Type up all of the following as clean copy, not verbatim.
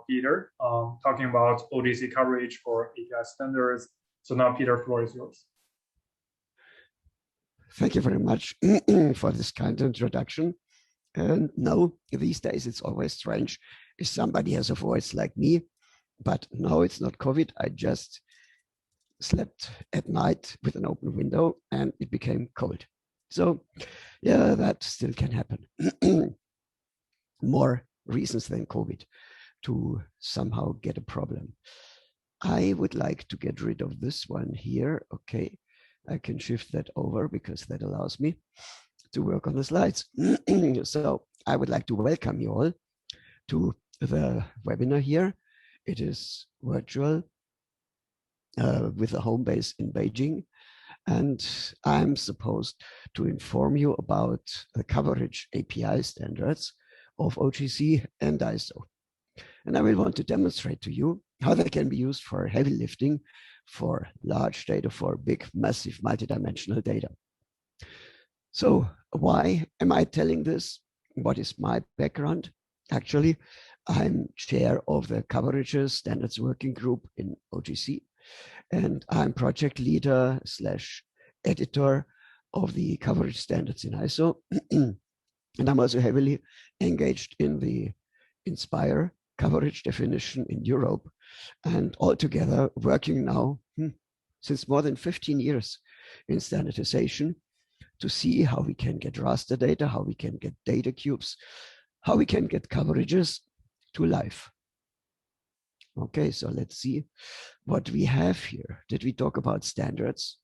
Peter, talking about OGC coverage for API standards. So now, Peter, floor is yours. Thank you very much for this kind introduction. And no, these days it's always strange if somebody has a voice like me, but no, it's not COVID. I just slept at night with an open window and it became cold. So yeah, that still can happen. More reasons than COVID to somehow get a problem. I would like to get rid of this one here. Okay, I can shift that over because that allows me to work on the slides. So I would like to welcome you all to the webinar here. It is virtual with a home base in Beijing. And I'm supposed to inform you about the coverage API standards of OGC and ISO. And I will want to demonstrate to you how they can be used for heavy lifting, for large data, for big, massive, multidimensional data. So why am I telling this? What is my background? Actually, I'm chair of the Coverages Standards Working Group in OGC, and I'm project leader / editor of the coverage standards in ISO. And I'm also heavily engaged in the Inspire coverage definition in Europe, and altogether working now since more than 15 years in standardization to see how we can get raster data, how we can get data cubes, how we can get coverages to life. Okay, so let's see what we have here. Did we talk about standards?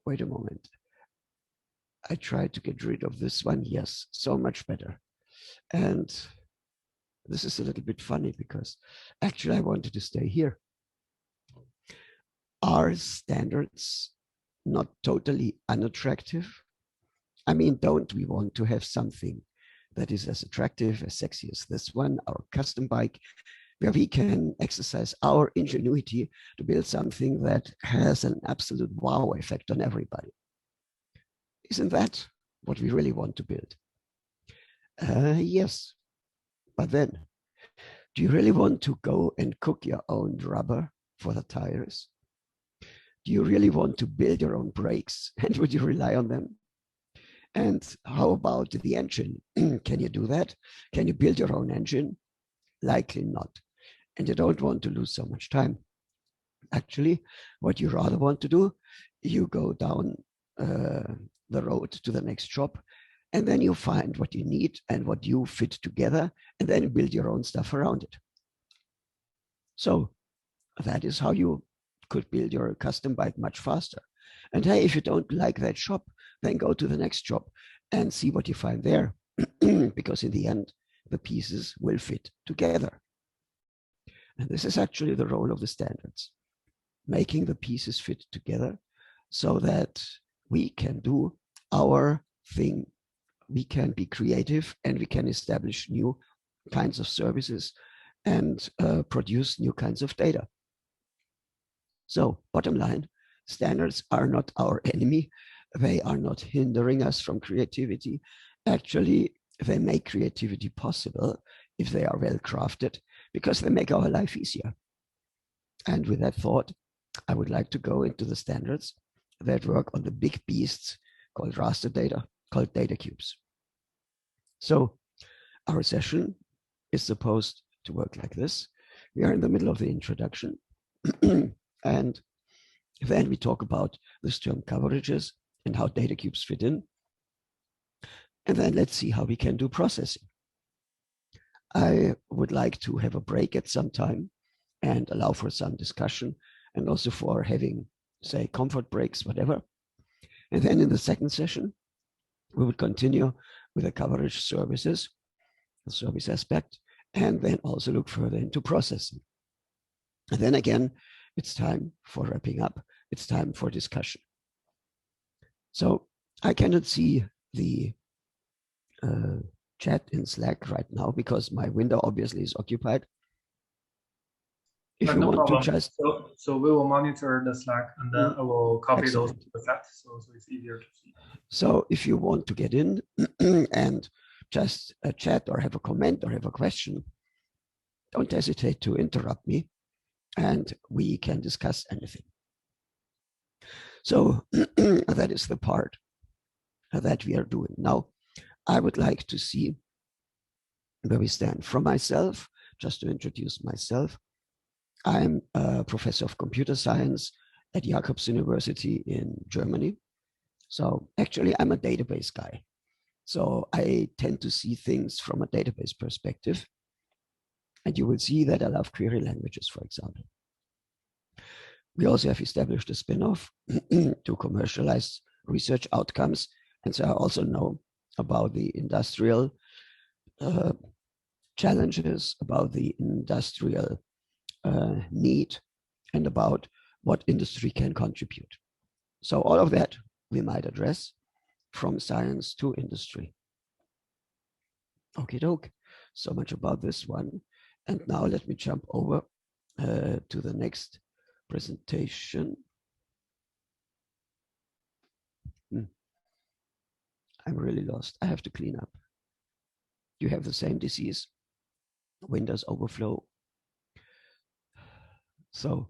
Wait a moment. I tried to get rid of this one. Yes, so much better. And this is a little bit funny because actually I wanted to stay here. Are standards not totally unattractive? I mean, don't we want to have something that is as attractive, as sexy as this one, our custom bike, where we can exercise our ingenuity to build something that has an absolute wow effect on everybody? Isn't that what we really want to build? Yes. But then, do you really want to go and cook your own rubber for the tires? Do you really want to build your own brakes? And would you rely on them? And how about the engine? Can you do that? Can you build your own engine? Likely not. And you don't want to lose so much time. Actually, what you rather want to do, you go down the road to the next shop, and then you find what you need and what you fit together, and then you build your own stuff around it. So that is how you could build your custom bike much faster. And hey, if you don't like that shop, then go to the next shop and see what you find there. Because in the end, the pieces will fit together. And this is actually the role of the standards, making the pieces fit together so that we can do our thing. We can be creative and we can establish new kinds of services and produce new kinds of data. So bottom line, standards are not our enemy. They are not hindering us from creativity. Actually, they make creativity possible if they are well crafted, because they make our life easier. And with that thought, I would like to go into the standards that work on the big beasts called raster data, called data cubes. So our session is supposed to work like this. We are in the middle of the introduction. And then we talk about this term coverages and how data cubes fit in. And then let's see how we can do processing. I would like to have a break at some time and allow for some discussion and also for having, say, comfort breaks, whatever. And then in the second session, we would continue with the coverage services, the service aspect, and then also look further into processing. And then again, it's time for wrapping up. It's time for discussion. So I cannot see the chat in Slack right now because my window obviously is occupied. If you want to just so we will monitor the Slack and then I will copy those to the chat so it's easier to see. So if you want to get in and just chat or have a comment or have a question, don't hesitate to interrupt me and we can discuss anything. So that is the part that we are doing. Now, I would like to see where we stand. From myself, just to introduce myself, I'm a professor of computer science at Jacobs University in Germany. So actually, I'm a database guy. So I tend to see things from a database perspective. And you will see that I love query languages, for example. We also have established a spin-off to commercialize research outcomes. And so I also know about the industrial challenges, about the industrial need, and about what industry can contribute. So all of that we might address from science to industry. Okie doke. So much about this one. And now let me jump over to the next presentation. I'm really lost. I have to clean up. You have the same disease, Windows overflow. So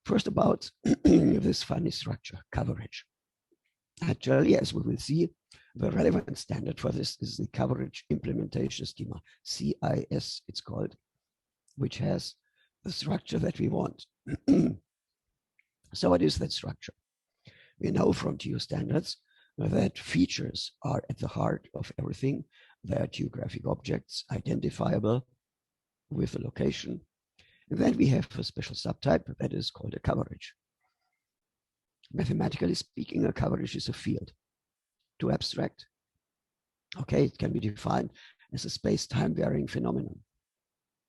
first about this funny structure, coverage. Actually, as we will see, the relevant standard for this is the coverage implementation schema, CIS it's called, which has the structure that we want. So what is that structure? We know from geo standards that features are at the heart of everything. They are geographic objects identifiable with a location. And then we have a special subtype that is called a coverage. Mathematically speaking, a coverage is a field. Too abstract? Okay, it can be defined as a space-time varying phenomenon.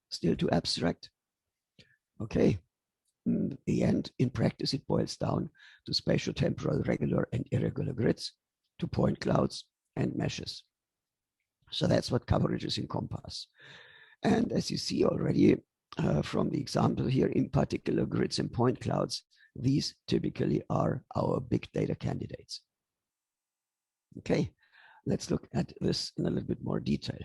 Still too abstract? Okay, in the end, in practice, it boils down to spatio-temporal regular and irregular grids, to point clouds and meshes. So that's what coverages encompass. And as you see already from the example here, in particular grids and point clouds, these typically are our big data candidates. Okay, let's look at this in a little bit more detail.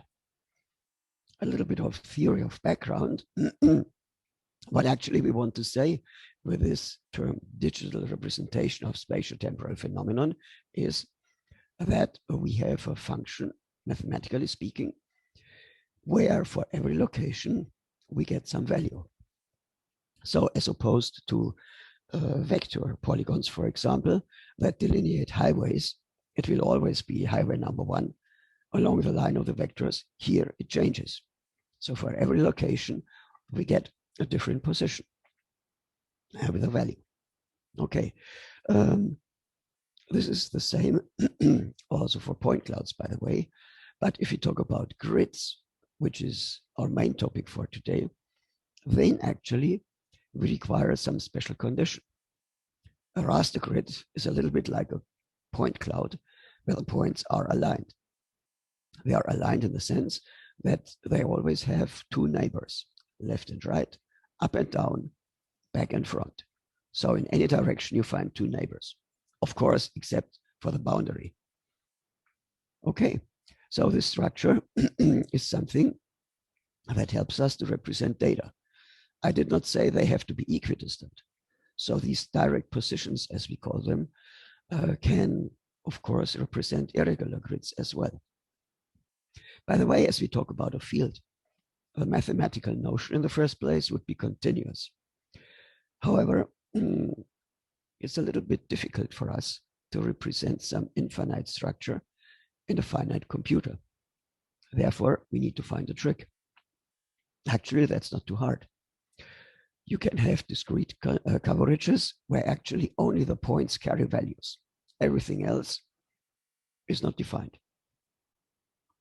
A little bit of theory of background. What actually we want to say with this term digital representation of spatio-temporal phenomenon is that we have a function, mathematically speaking, where for every location we get some value. So as opposed to vector polygons, for example, that delineate highways, it will always be highway number 1 along the line of the vectors. Here it changes. So for every location, we get a different position with a value. Okay, this is the same also for point clouds, by the way. But if you talk about grids, which is our main topic for today, then actually we require some special condition. A raster grid is a little bit like a point cloud where the points are aligned. They are aligned in the sense that they always have two neighbors, left and right, up and down, back and front. So in any direction you find two neighbors, of course, except for the boundary. Okay, so this structure is something that helps us to represent data. I did not say they have to be equidistant. So these direct positions, as we call them, can, of course, represent irregular grids as well. By the way, as we talk about a field, the mathematical notion in the first place would be continuous. However, it's a little bit difficult for us to represent some infinite structure in a finite computer. Therefore, we need to find a trick. Actually, that's not too hard. You can have discrete coverages where actually only the points carry values. Everything else is not defined.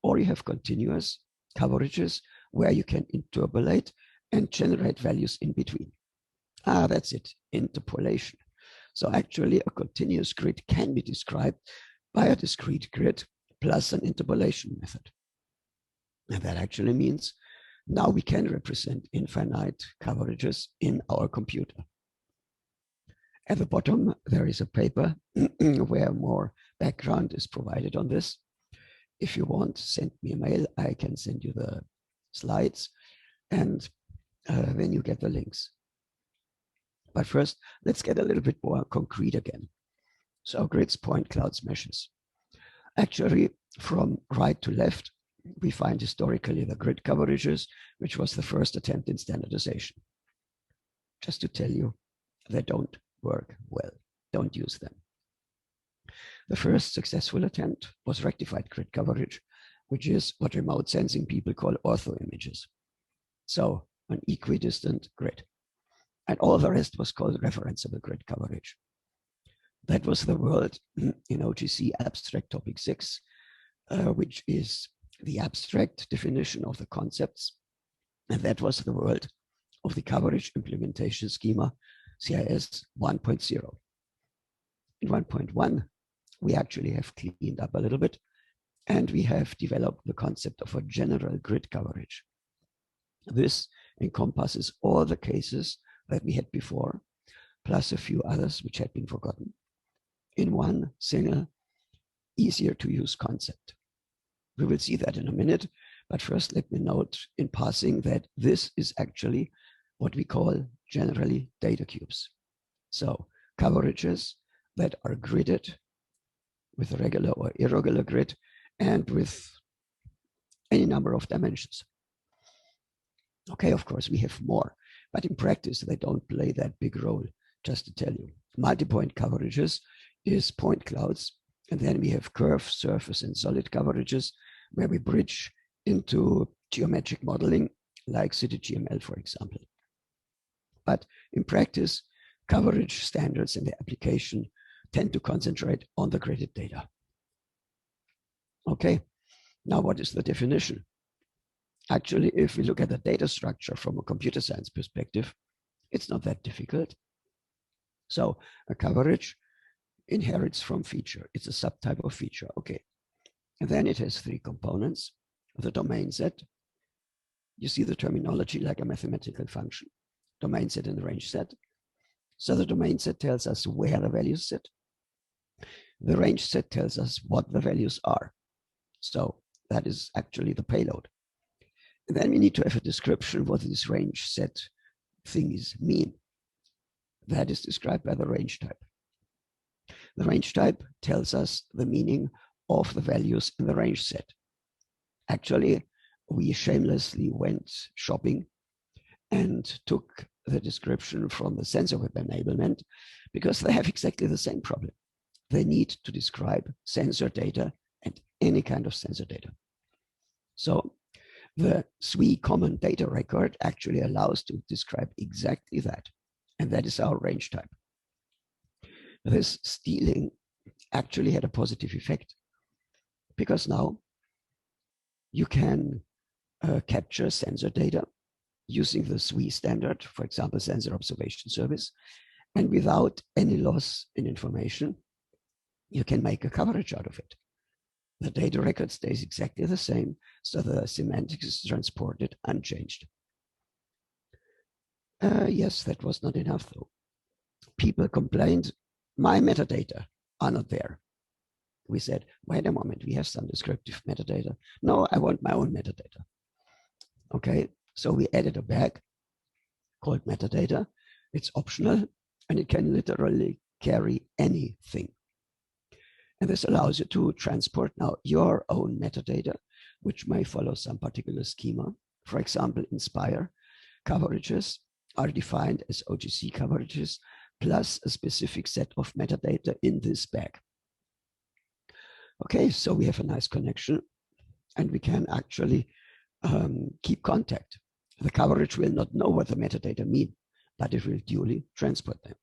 Or you have continuous coverages where you can interpolate and generate values in between. That's it, interpolation. So actually a continuous grid can be described by a discrete grid plus an interpolation method. And that actually means now we can represent infinite coverages in our computer. At the bottom, there is a paper where more background is provided on this. If you want, send me a mail. I can send you the slides, and then you get the links. But first, let's get a little bit more concrete again. So grids, point clouds, meshes. Actually, from right to left, we find historically the grid coverages, which was the first attempt in standardization. Just to tell you, they don't work well. Don't use them. The first successful attempt was rectified grid coverage, which is what remote sensing people call ortho images. So an equidistant grid. And all the rest was called referenceable grid coverage. That was the world in OGC abstract topic 6, which is the abstract definition of the concepts. And that was the world of the coverage implementation schema, CIS 1.0. In 1.1, we actually have cleaned up a little bit, and we have developed the concept of a general grid coverage. This encompasses all the cases that we had before, plus a few others which had been forgotten, in one single, easier to use concept. We will see that in a minute, but first let me note in passing that this is actually what we call generally data cubes. So coverages that are gridded with a regular or irregular grid and with any number of dimensions. Okay, of course, we have more, but in practice, they don't play that big role. Just to tell you, multi-point coverages is point clouds, and then we have curve, surface, and solid coverages, where we bridge into geometric modeling, like CityGML, for example. But in practice, coverage standards in the application tend to concentrate on the gridded data. Okay, now what is the definition? Actually, if we look at the data structure from a computer science perspective, it's not that difficult. So a coverage inherits from feature. It's a subtype of feature. Okay. And then it has three components. The domain set. You see the terminology like a mathematical function. Domain set and range set. So the domain set tells us where the values sit. The range set tells us what the values are. So that is actually the payload. And then we need to have a description of what this range set things mean. That is described by the range type. The range type tells us the meaning of the values in the range set. Actually, we shamelessly went shopping and took the description from the sensor web enablement because they have exactly the same problem. They need to describe sensor data and any kind of sensor data. So the SWI common data record actually allows to describe exactly that. And that is our range type. This stealing actually had a positive effect because now you can capture sensor data using the SWI standard, for example, sensor observation service, and without any loss in information, you can make a coverage out of it. The data record stays exactly the same, so the semantics is transported unchanged. Yes, that was not enough though. People complained, my metadata are not there. We said, wait a moment, we have some descriptive metadata. No, I want my own metadata. Okay, so we added a bag called metadata. It's optional and it can literally carry anything. And this allows you to transport now your own metadata, which may follow some particular schema. For example, Inspire coverages are defined as OGC coverages plus a specific set of metadata in this bag. Okay, so we have a nice connection and we can actually keep contact. The coverage will not know what the metadata mean, but it will duly transport them.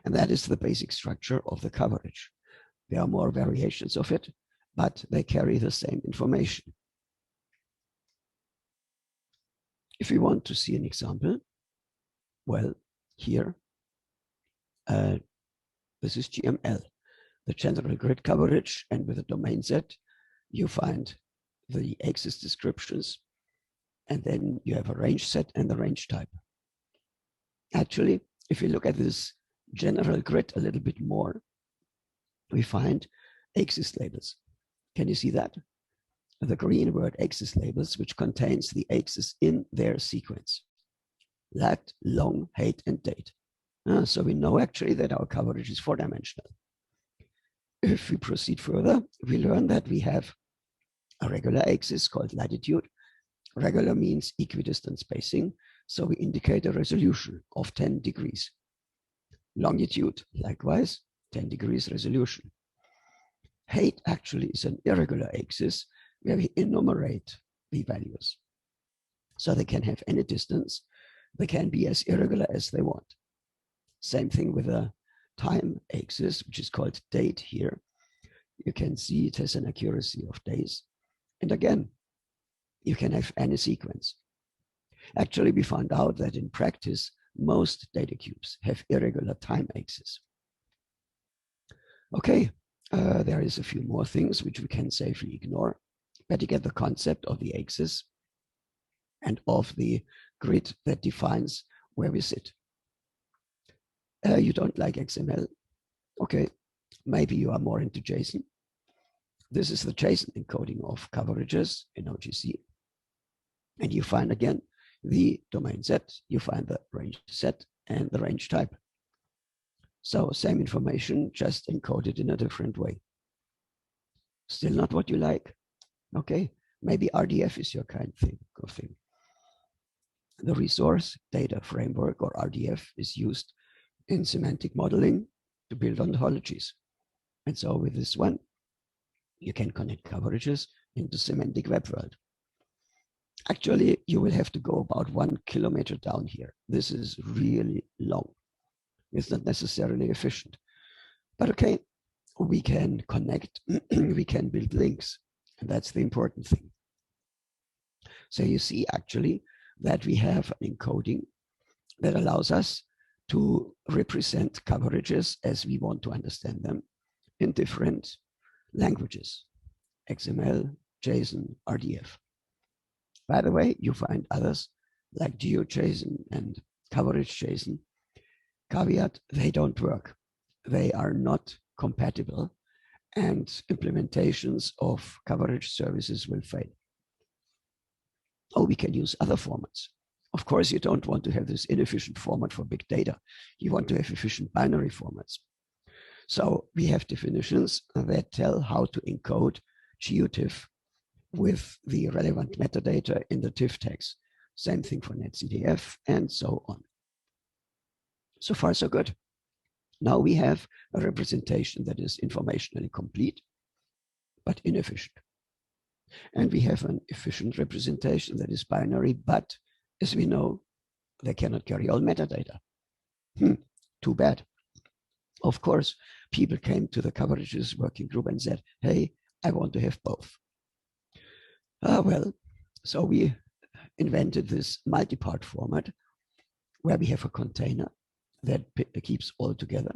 And that is the basic structure of the coverage. There are more variations of it, but they carry the same information. If we want to see an example, well, here, this is GML, the general grid coverage, and with a domain set, you find the axis descriptions, and then you have a range set and the range type. Actually, if you look at this general grid a little bit more, we find axis labels. Can you see that? the green word axis labels, which contains the axis in their sequence. Lat, long, height, and date. So we know actually that our coverage is 4-dimensional. If we proceed further, we learn that we have a regular axis called latitude. Regular means equidistant spacing, so we indicate a resolution of 10 degrees. Longitude, likewise, 10 degrees resolution. Height actually is an irregular axis where we enumerate the values. So they can have any distance. They can be as irregular as they want. Same thing with a time axis, which is called date here. You can see it has an accuracy of days. And again, you can have any sequence. Actually, we found out that in practice, most data cubes have irregular time axes. Okay, there is a few more things which we can safely ignore, but you get the concept of the axis and of the grid that defines where we sit. You don't like XML? Okay, maybe you are more into JSON. This is the JSON encoding of coverages in OGC. And you find again the domain set, you find the range set and the range type. So same information, just encoded in a different way. Still not what you like? Okay, maybe RDF is your kind of thing. The resource data framework, or RDF, is used in semantic modeling to build ontologies. And so with this one, you can connect coverages into semantic web world. Actually, you will have to go about 1 kilometer down here. This is really long. It's not necessarily efficient. But okay, we can connect, we can build links, and that's the important thing. So you see actually that we have an encoding that allows us to represent coverages as we want to understand them in different languages, XML, JSON, RDF. By the way, you find others like GeoJSON and coverage JSON. Caveat, they don't work. They are not compatible, and implementations of coverage services will fail. Oh, we can use other formats. Of course, you don't want to have this inefficient format for big data. You want to have efficient binary formats. So we have definitions that tell how to encode GeoTIFF with the relevant metadata in the TIFF tags. Same thing for netcdf and so on. So far, so good. Now we have a representation that is informationally complete, but inefficient. And we have an efficient representation that is binary, but as we know, they cannot carry all metadata. Too bad. Of course, people came to the coverages working group and said, hey, I want to have both. Well, so we invented this multi-part format where we have a container that keeps all together.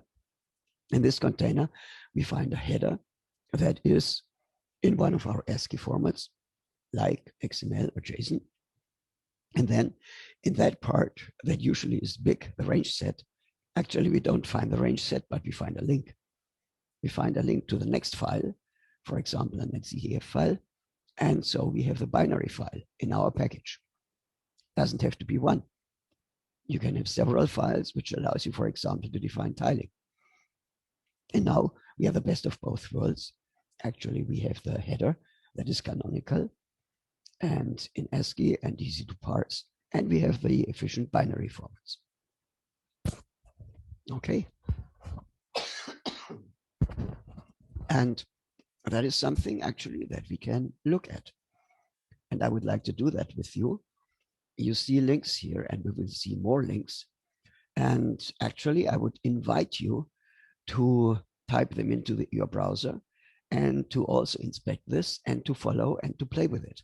In this container, we find a header that is in one of our ASCII formats, like XML or JSON. And then in that part that usually is big, the range set, actually we don't find the range set, but we find a link. We find a link to the next file, for example, a netcdf file. And so we have the binary file in our package. Doesn't have to be one. You can have several files, which allows you, for example, to define tiling. And now we have the best of both worlds. Actually, we have the header that is canonical and in ASCII and easy to parse. And we have the efficient binary formats. Okay. And that is something actually that we can look at. And I would like to do that with you. You see links here, and we will see more links. And actually, I would invite you to type them into your browser and to also inspect this and to follow and to play with it.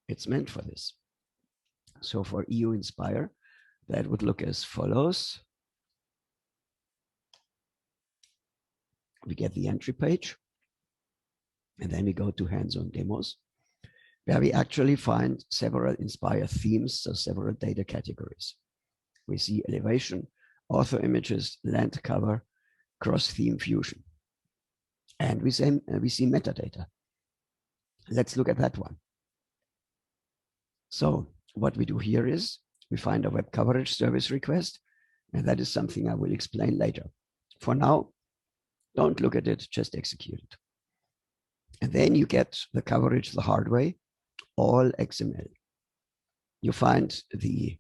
It's meant for this. So for EU Inspire, that would look as follows. We get the entry page, and then we go to hands-on demos, where we actually find several Inspire themes, so several data categories. We see elevation, author images, land cover, cross-theme fusion. And we see metadata. Let's look at that one. So what we do here is we find a web coverage service request, and that is something I will explain later. For now, don't look at it, just execute it. And then you get the coverage the hard way, all XML. You find the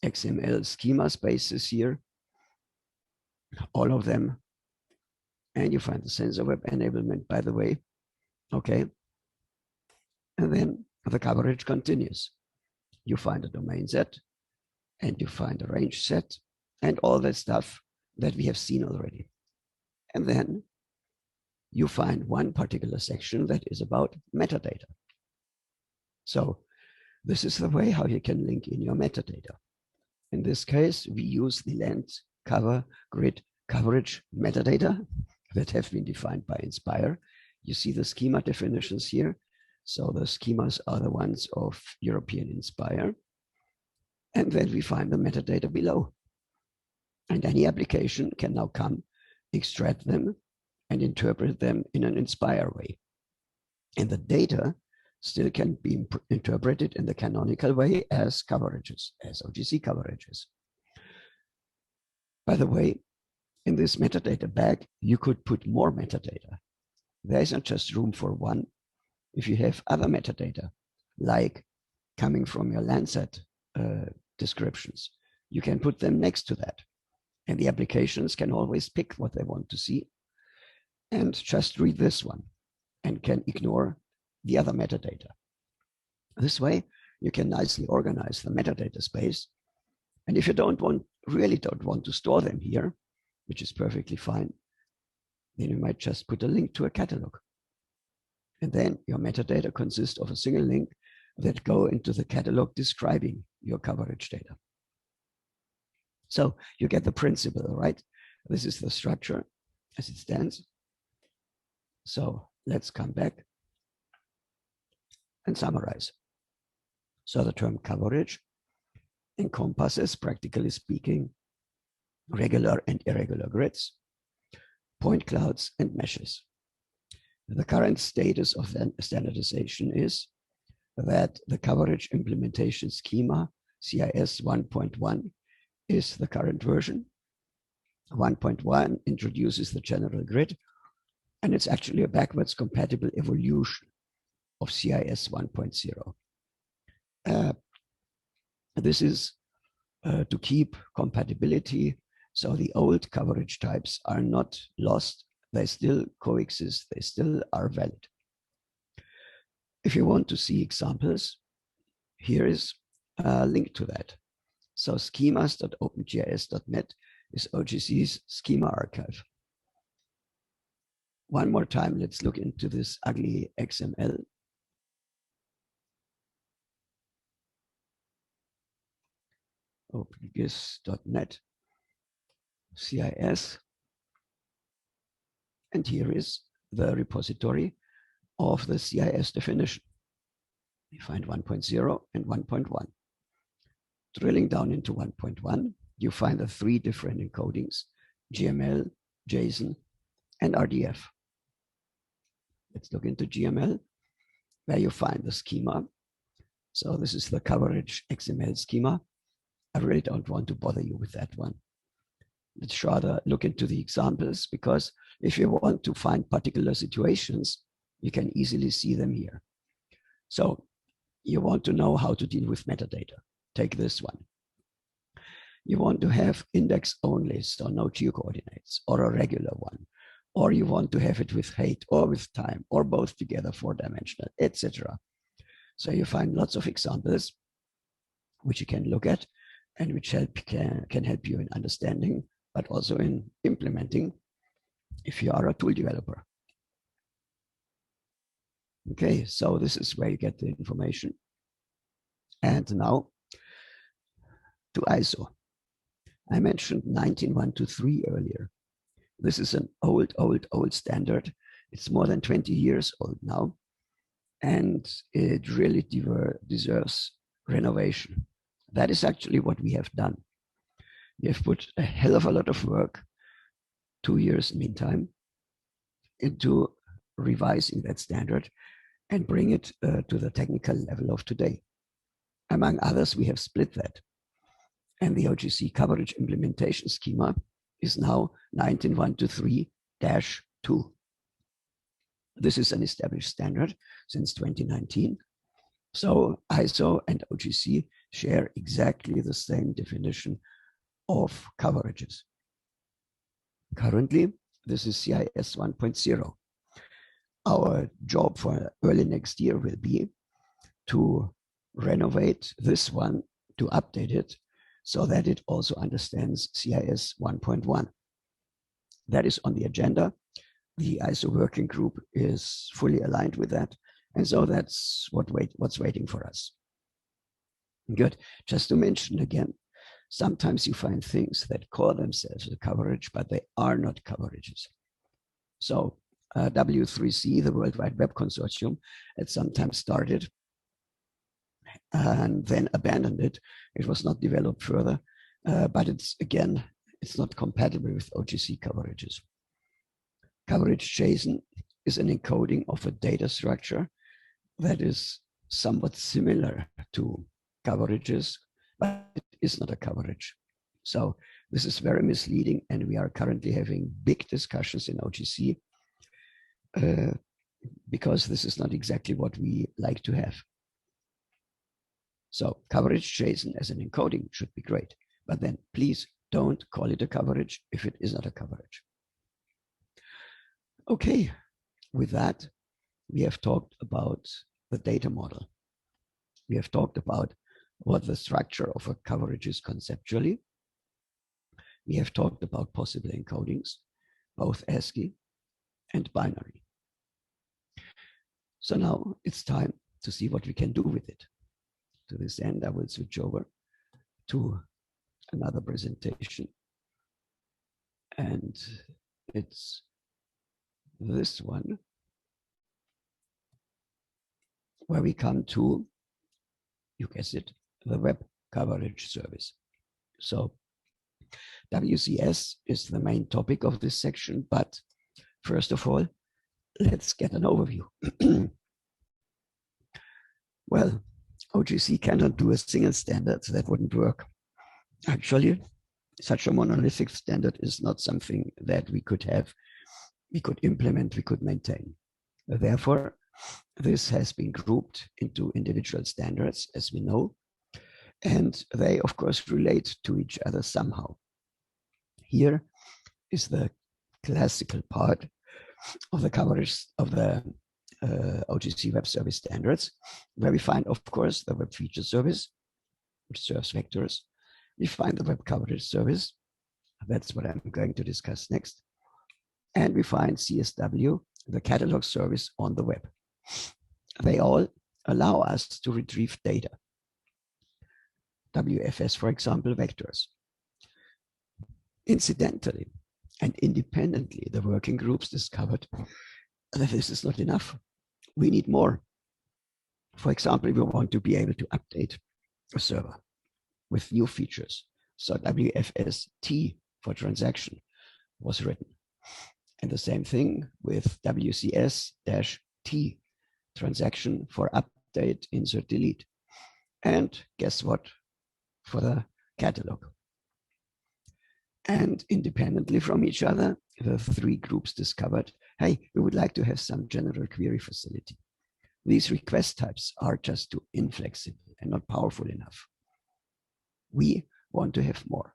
XML schema spaces here, all of them. And you find the sensor web enablement, by the way. Okay. And then the coverage continues. You find a domain set, and you find a range set, and all that stuff that we have seen already. And then you find one particular section that is about metadata. So this is the way how you can link in your metadata. In this case, we use the length, cover, grid, coverage metadata that have been defined by Inspire. You see the schema definitions here. So the schemas are the ones of European Inspire. And then we find the metadata below. And any application can now come, extract them, and interpret them in an Inspire way. And the data still can be interpreted in the canonical way as coverages, as OGC coverages. By the way, in this metadata bag, you could put more metadata. There isn't just room for one. If you have other metadata, like coming from your Landsat descriptions, you can put them next to that. And the applications can always pick what they want to see and just read this one and can ignore the other metadata. This way, you can nicely organize the metadata space. And if you really don't want to store them here, which is perfectly fine, then you might just put a link to a catalog. And then your metadata consists of a single link that go into the catalog describing your coverage data. So you get the principle, right? This is the structure as it stands. So let's come back and summarize. So the term coverage encompasses, practically speaking, regular and irregular grids, point clouds, and meshes. The current status of the standardization is that the coverage implementation schema, CIS 1.1, is the current version. 1.1 introduces the general grid, and it's actually a backwards compatible evolution of CIS 1.0. This is to keep compatibility, so the old coverage types are not lost. They still coexist. They still are valid. If you want to see examples, here is a link to that. So schemas.opengis.net is OGC's schema archive. One more time, let's look into this ugly XML. OpenGIS.net, CIS. And here is the repository of the CIS definition. We find 1.0 and 1.1. Drilling down into 1.1, you find the three different encodings, GML, Json, and RDF. Let's look into GML, where you find the schema. So this is the coverage XML schema. I really don't want to bother you with that one. Let's rather look into the examples, because if you want to find particular situations, you can easily see them here. So you want to know how to deal with metadata. Take this one. You want to have index only, so no geocoordinates, or a regular one, or you want to have it with height or with time, or both together, 4-dimensional, etc. So you find lots of examples which you can look at and which can help you in understanding, but also in implementing if you are a tool developer. Okay, so this is where you get the information. And now to ISO. I mentioned 19123 earlier. This is an old standard. It's more than 20 years old now, and it really deserves renovation. That is actually what we have done. We have put a hell of a lot of work, 2 years meantime, into revising that standard and bring it to the technical level of today. Among others, we have split that. And the OGC coverage implementation schema is now 19123-2. This is an established standard since 2019. So ISO and OGC share exactly the same definition of coverages. Currently, this is CIS 1.0. Our job for early next year will be to renovate this one, to update it, so that it also understands CIS 1.1. That is on the agenda. The ISO working group is fully aligned with that. And so that's what's waiting for us. Good. Just to mention again, sometimes you find things that call themselves a coverage, but they are not coverages. So W3C, the World Wide Web Consortium, had sometimes started and then abandoned it. It was not developed further, but it's not compatible with OGC coverages. Coverage Json is an encoding of a data structure that is somewhat similar to coverages, but it is not a coverage. So this is very misleading, and we are currently having big discussions in OGC because this is not exactly what we like to have. So coverage JSON as an encoding should be great, but then please don't call it a coverage if it is not a coverage. Okay, with that, we have talked about the data model. We have talked about what the structure of a coverage is conceptually. We have talked about possible encodings, both ASCII and binary. So now it's time to see what we can do with it. To this end, I will switch over to another presentation. And it's this one, where we come to, you guess it, the web coverage service. So WCS is the main topic of this section, but first of all, let's get an overview. Well, OGC cannot do a single standard, so that wouldn't work. Actually, such a monolithic standard is not something that we could have, we could implement, we could maintain. Therefore, this has been grouped into individual standards, as we know, and they, of course, relate to each other somehow. Here is the classical part of the coverage of the OGC web service standards, where we find, of course, the web feature service, which serves vectors. We find the web coverage service. That's what I'm going to discuss next. And we find CSW, the catalog service on the web. They all allow us to retrieve data. WFS, for example, vectors. Incidentally and independently, the working groups discovered that this is not enough. We need more. For example, we want to be able to update a server with new features. So WFS-T for transaction was written. And the same thing with WCS-T, transaction for update, insert, delete. And guess what? For the catalog. And independently from each other, the three groups discovered, hey, we would like to have some general query facility. These request types are just too inflexible and not powerful enough. We want to have more.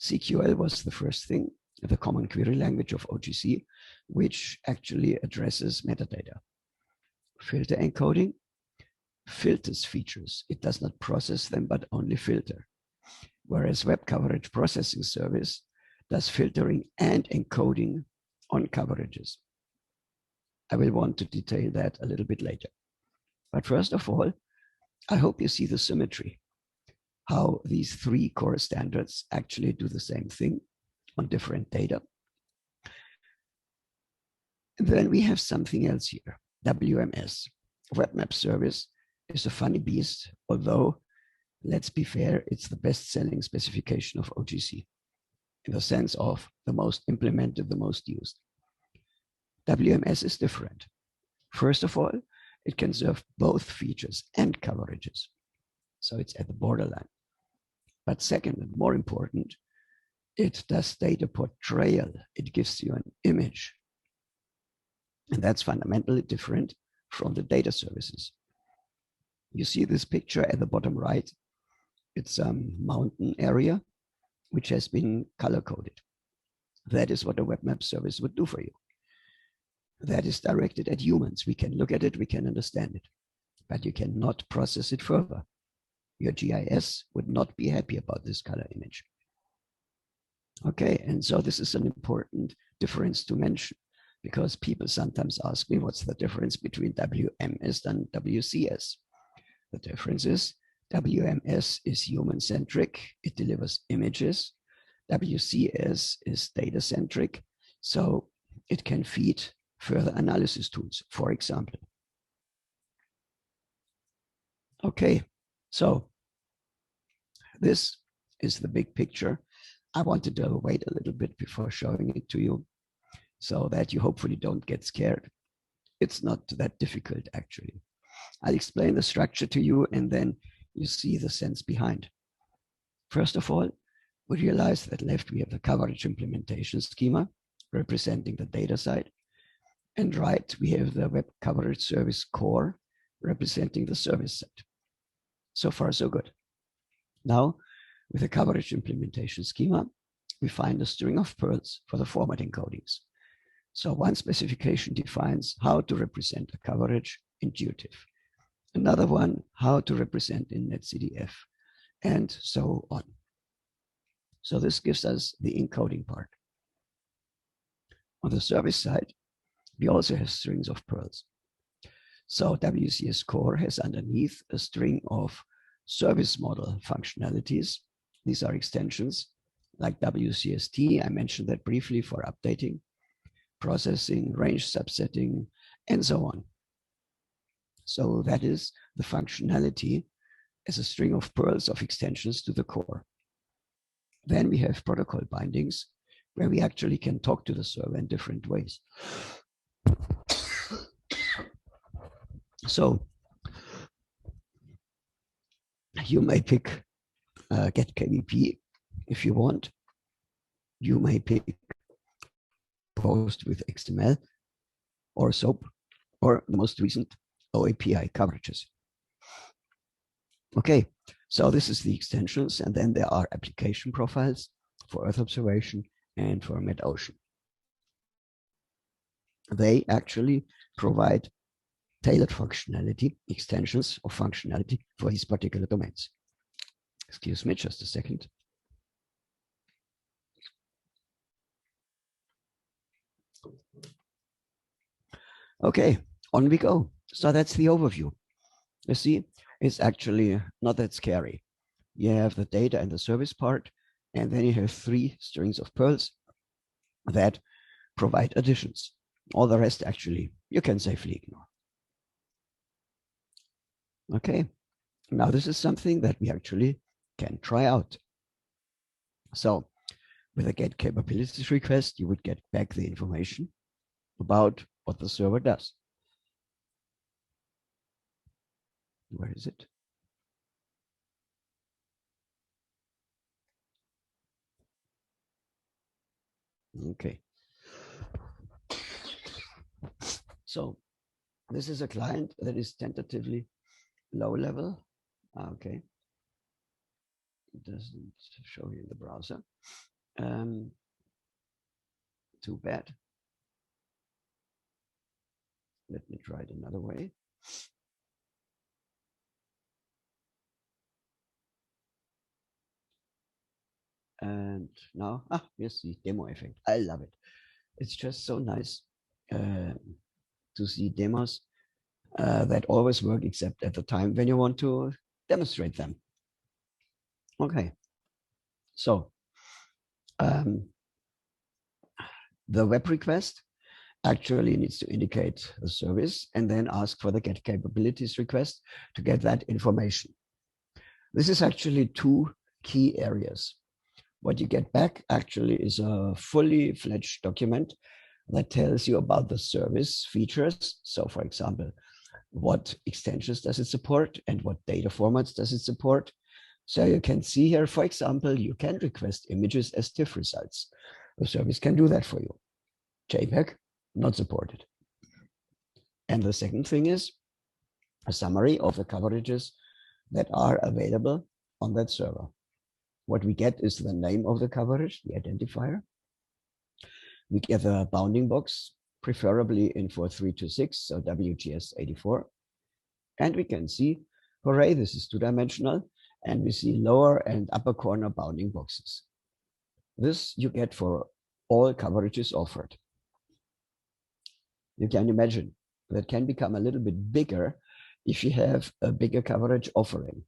CQL was the first thing, the common query language of OGC, which actually addresses metadata. Filter encoding filters features. It does not process them, but only filter. Whereas web coverage processing service does filtering and encoding on coverages. I will want to detail that a little bit later. But first of all, I hope you see the symmetry, how these three core standards actually do the same thing on different data. And then we have something else here. WMS, Webmap Service, is a funny beast, although, let's be fair, it's the best-selling specification of OGC, in the sense of the most implemented, the most used. WMS is different. First of all, it can serve both features and coverages. So it's at the borderline. But second, and more important, it does data portrayal. It gives you an image. And that's fundamentally different from the data services. You see this picture at the bottom right. It's a mountain area, which has been color-coded. That is what a web map service would do for you. That is directed at humans. We can look at it, we can understand it, but you cannot process it further. Your GIS would not be happy about this color image. Okay, and so this is an important difference to mention, because people sometimes ask me, what's the difference between WMS and WCS? The difference is WMS is human-centric, it delivers images. WCS is data-centric, so it can feed further analysis tools, for example. Okay, so this is the big picture. I wanted to wait a little bit before showing it to you so that you hopefully don't get scared. It's not that difficult, actually. I'll explain the structure to you and then you see the sense behind. First of all, we realize that left we have the coverage implementation schema representing the data side, and right we have the web coverage service core representing the service side. So far, so good. Now, with the coverage implementation schema, we find a string of pearls for the format encodings. So one specification defines how to represent a coverage intuitive. Another one, how to represent in netcdf, and so on. So this gives us the encoding part. On the service side, we also have strings of pearls. So WCS core has underneath a string of service model functionalities. These are extensions like WCST. I mentioned that briefly for updating, processing, range subsetting, and so on. So that is the functionality as a string of pearls of extensions to the core. Then we have protocol bindings where we actually can talk to the server in different ways. So you may pick get KBP if you want. You may pick post with XML or SOAP or the most recent OAPI coverages. Okay, so this is the extensions, and then there are application profiles for Earth observation and for mid-ocean. They actually provide tailored functionality, extensions of functionality for these particular domains. Excuse me, just a second. Okay, on we go. So that's the overview. You see, it's actually not that scary. You have the data and the service part, and then you have 3 strings of pearls that provide additions. All the rest, actually, you can safely ignore. Okay, now this is something that we actually can try out. So with a get capabilities request, you would get back the information about what the server does. Where is it? Okay. So this is a client that is tentatively low level. Okay. It doesn't show you in the browser. Too bad. Let me try it another way. And now, here's the demo effect. I love it. It's just so nice to see demos that always work, except at the time when you want to demonstrate them. Okay, so the web request actually needs to indicate the service and then ask for the get capabilities request to get that information. This is actually 2 key areas. What you get back actually is a fully fledged document that tells you about the service features. So for example, what extensions does it support and what data formats does it support? So you can see here, for example, you can request images as TIFF results. The service can do that for you. JPEG, not supported. And the second thing is a summary of the coverages that are available on that server. What we get is the name of the coverage, the identifier. We get a bounding box, preferably in 4326, so WGS 84. And we can see, hooray, this is two-dimensional, and we see lower and upper corner bounding boxes. This you get for all coverages offered. You can imagine that can become a little bit bigger if you have a bigger coverage offering.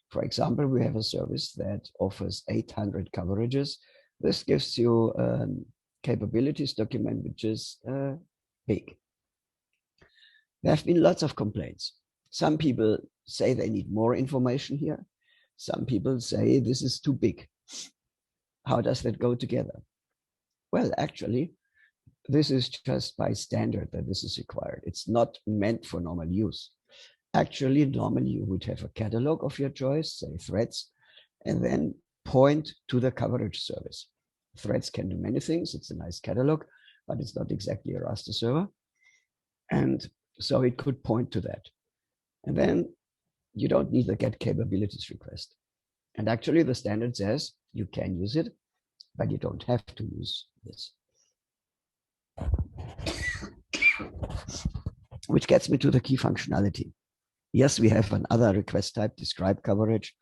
For example, we have a service that offers 800 coverages. This gives you a capabilities document, which is big. There have been lots of complaints. Some people say they need more information here. Some people say this is too big. How does that go together? Well, actually, this is just by standard that this is required. It's not meant for normal use. Actually, normally you would have a catalog of your choice, say threads, and then point to the coverage service. Threads can do many things. It's a nice catalog, but it's not exactly a raster server. And so it could point to that. And then you don't need a get capabilities request. And actually the standard says you can use it, but you don't have to use this. Which gets me to the key functionality. Yes, we have another request type, describe coverage,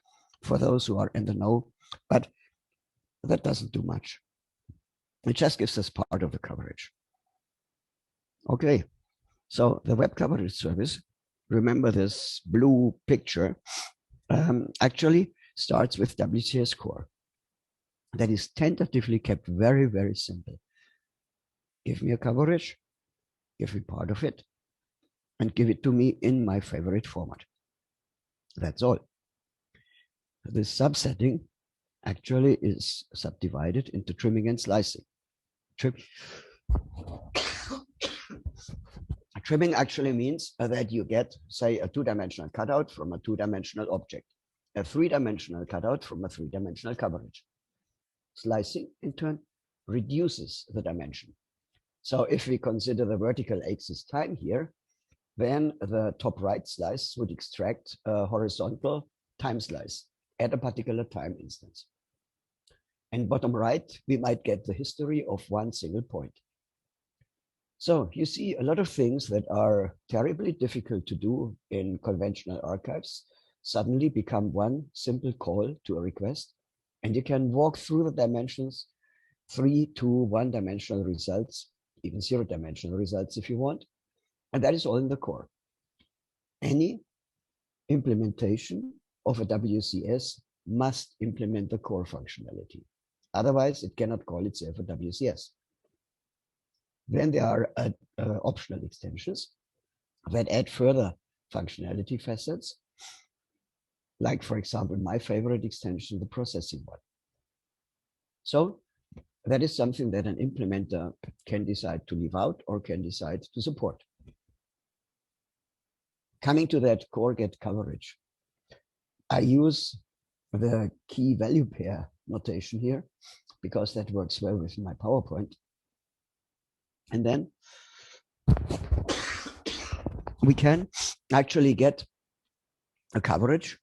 for those who are in the know, but that doesn't do much. It just gives us part of the coverage. Okay, so the web coverage service, remember this blue picture, actually starts with WCS core. That is tentatively kept very, very simple. Give me a coverage, give me part of it, and give it to me in my favorite format. That's all. This subsetting actually is subdivided into trimming and slicing. Trimming actually means that you get, say, a two-dimensional cutout from a two-dimensional object, a three-dimensional cutout from a three-dimensional coverage. Slicing, in turn, reduces the dimension. So if we consider the vertical axis time here, then the top right slice would extract a horizontal time slice at a particular time instance. And bottom right, we might get the history of one single point. So you see a lot of things that are terribly difficult to do in conventional archives suddenly become one simple call to a request, and you can walk through the dimensions, 3 to 1 dimensional results, even 0 dimensional results if you want. And that is all in the core. Any implementation of a WCS must implement the core functionality. Otherwise, it cannot call itself a WCS. Then there are optional extensions that add further functionality facets. Like, for example, my favorite extension, the processing one. So that is something that an implementer can decide to leave out or can decide to support. Coming to that core get coverage, I use the key value pair notation here because that works well with my PowerPoint. And then we can actually get a coverage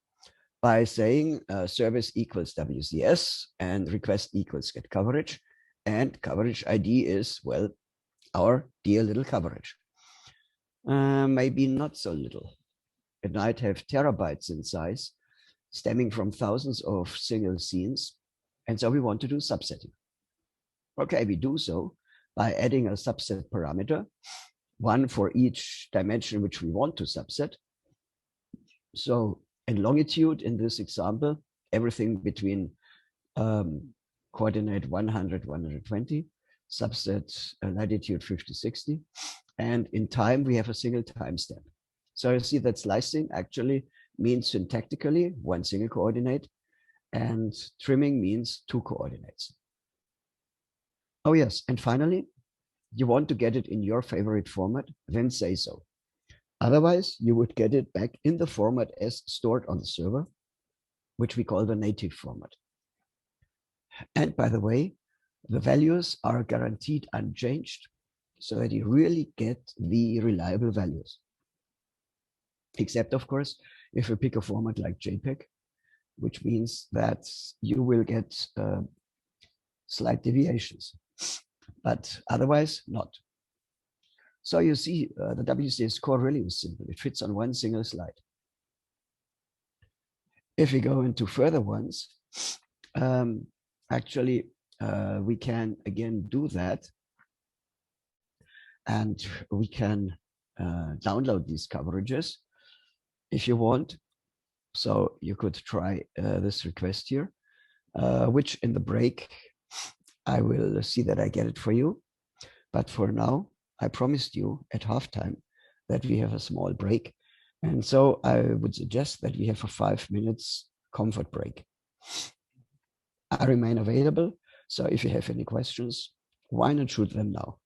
by saying service equals WCS and request equals get coverage. And coverage ID is, well, our dear little coverage. Maybe not so little. It might have terabytes in size, stemming from thousands of single scenes. And so we want to do subsetting. Okay, we do so by adding a subset parameter, one for each dimension which we want to subset. So in longitude, in this example, everything between coordinate 100, 120, subset latitude 50, 60. And in time, we have a single timestamp. So you see that slicing actually means syntactically one single coordinate, and trimming means 2 coordinates. Oh yes, and finally, you want to get it in your favorite format, then say so. Otherwise, you would get it back in the format as stored on the server, which we call the native format. And by the way, the values are guaranteed unchanged so that you really get the reliable values. Except, of course, if you pick a format like JPEG, which means that you will get slight deviations, but otherwise not. So you see, the WCS core really is simple. It fits on one single slide. If we go into further ones, actually, we can again do that. And we can download these coverages if you want. So you could try this request here, which in the break, I will see that I get it for you. But for now, I promised you at halftime that we have a small break. And so I would suggest that we have a 5 minutes comfort break. I remain available. So if you have any questions, why not shoot them now?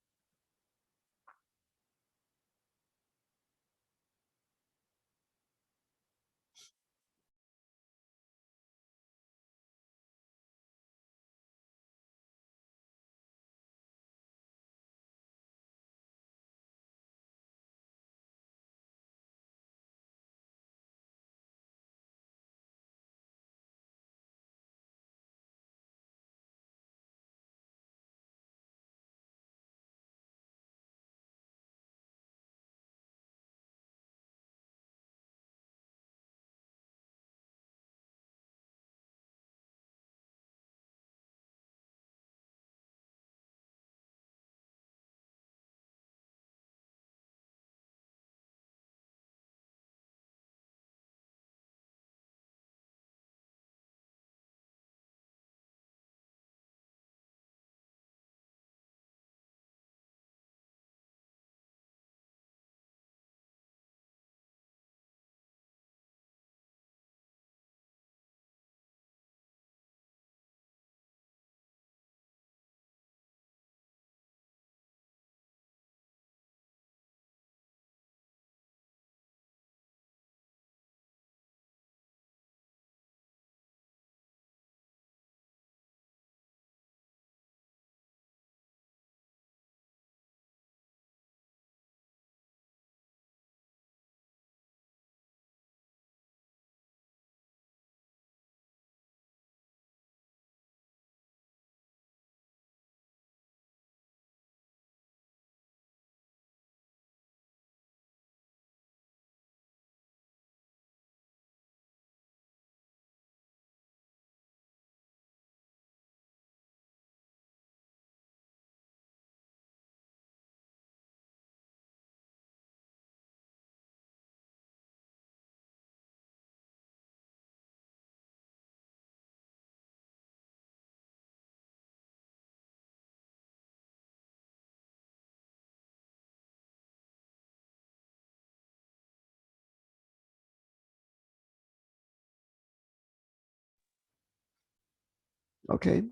Okay.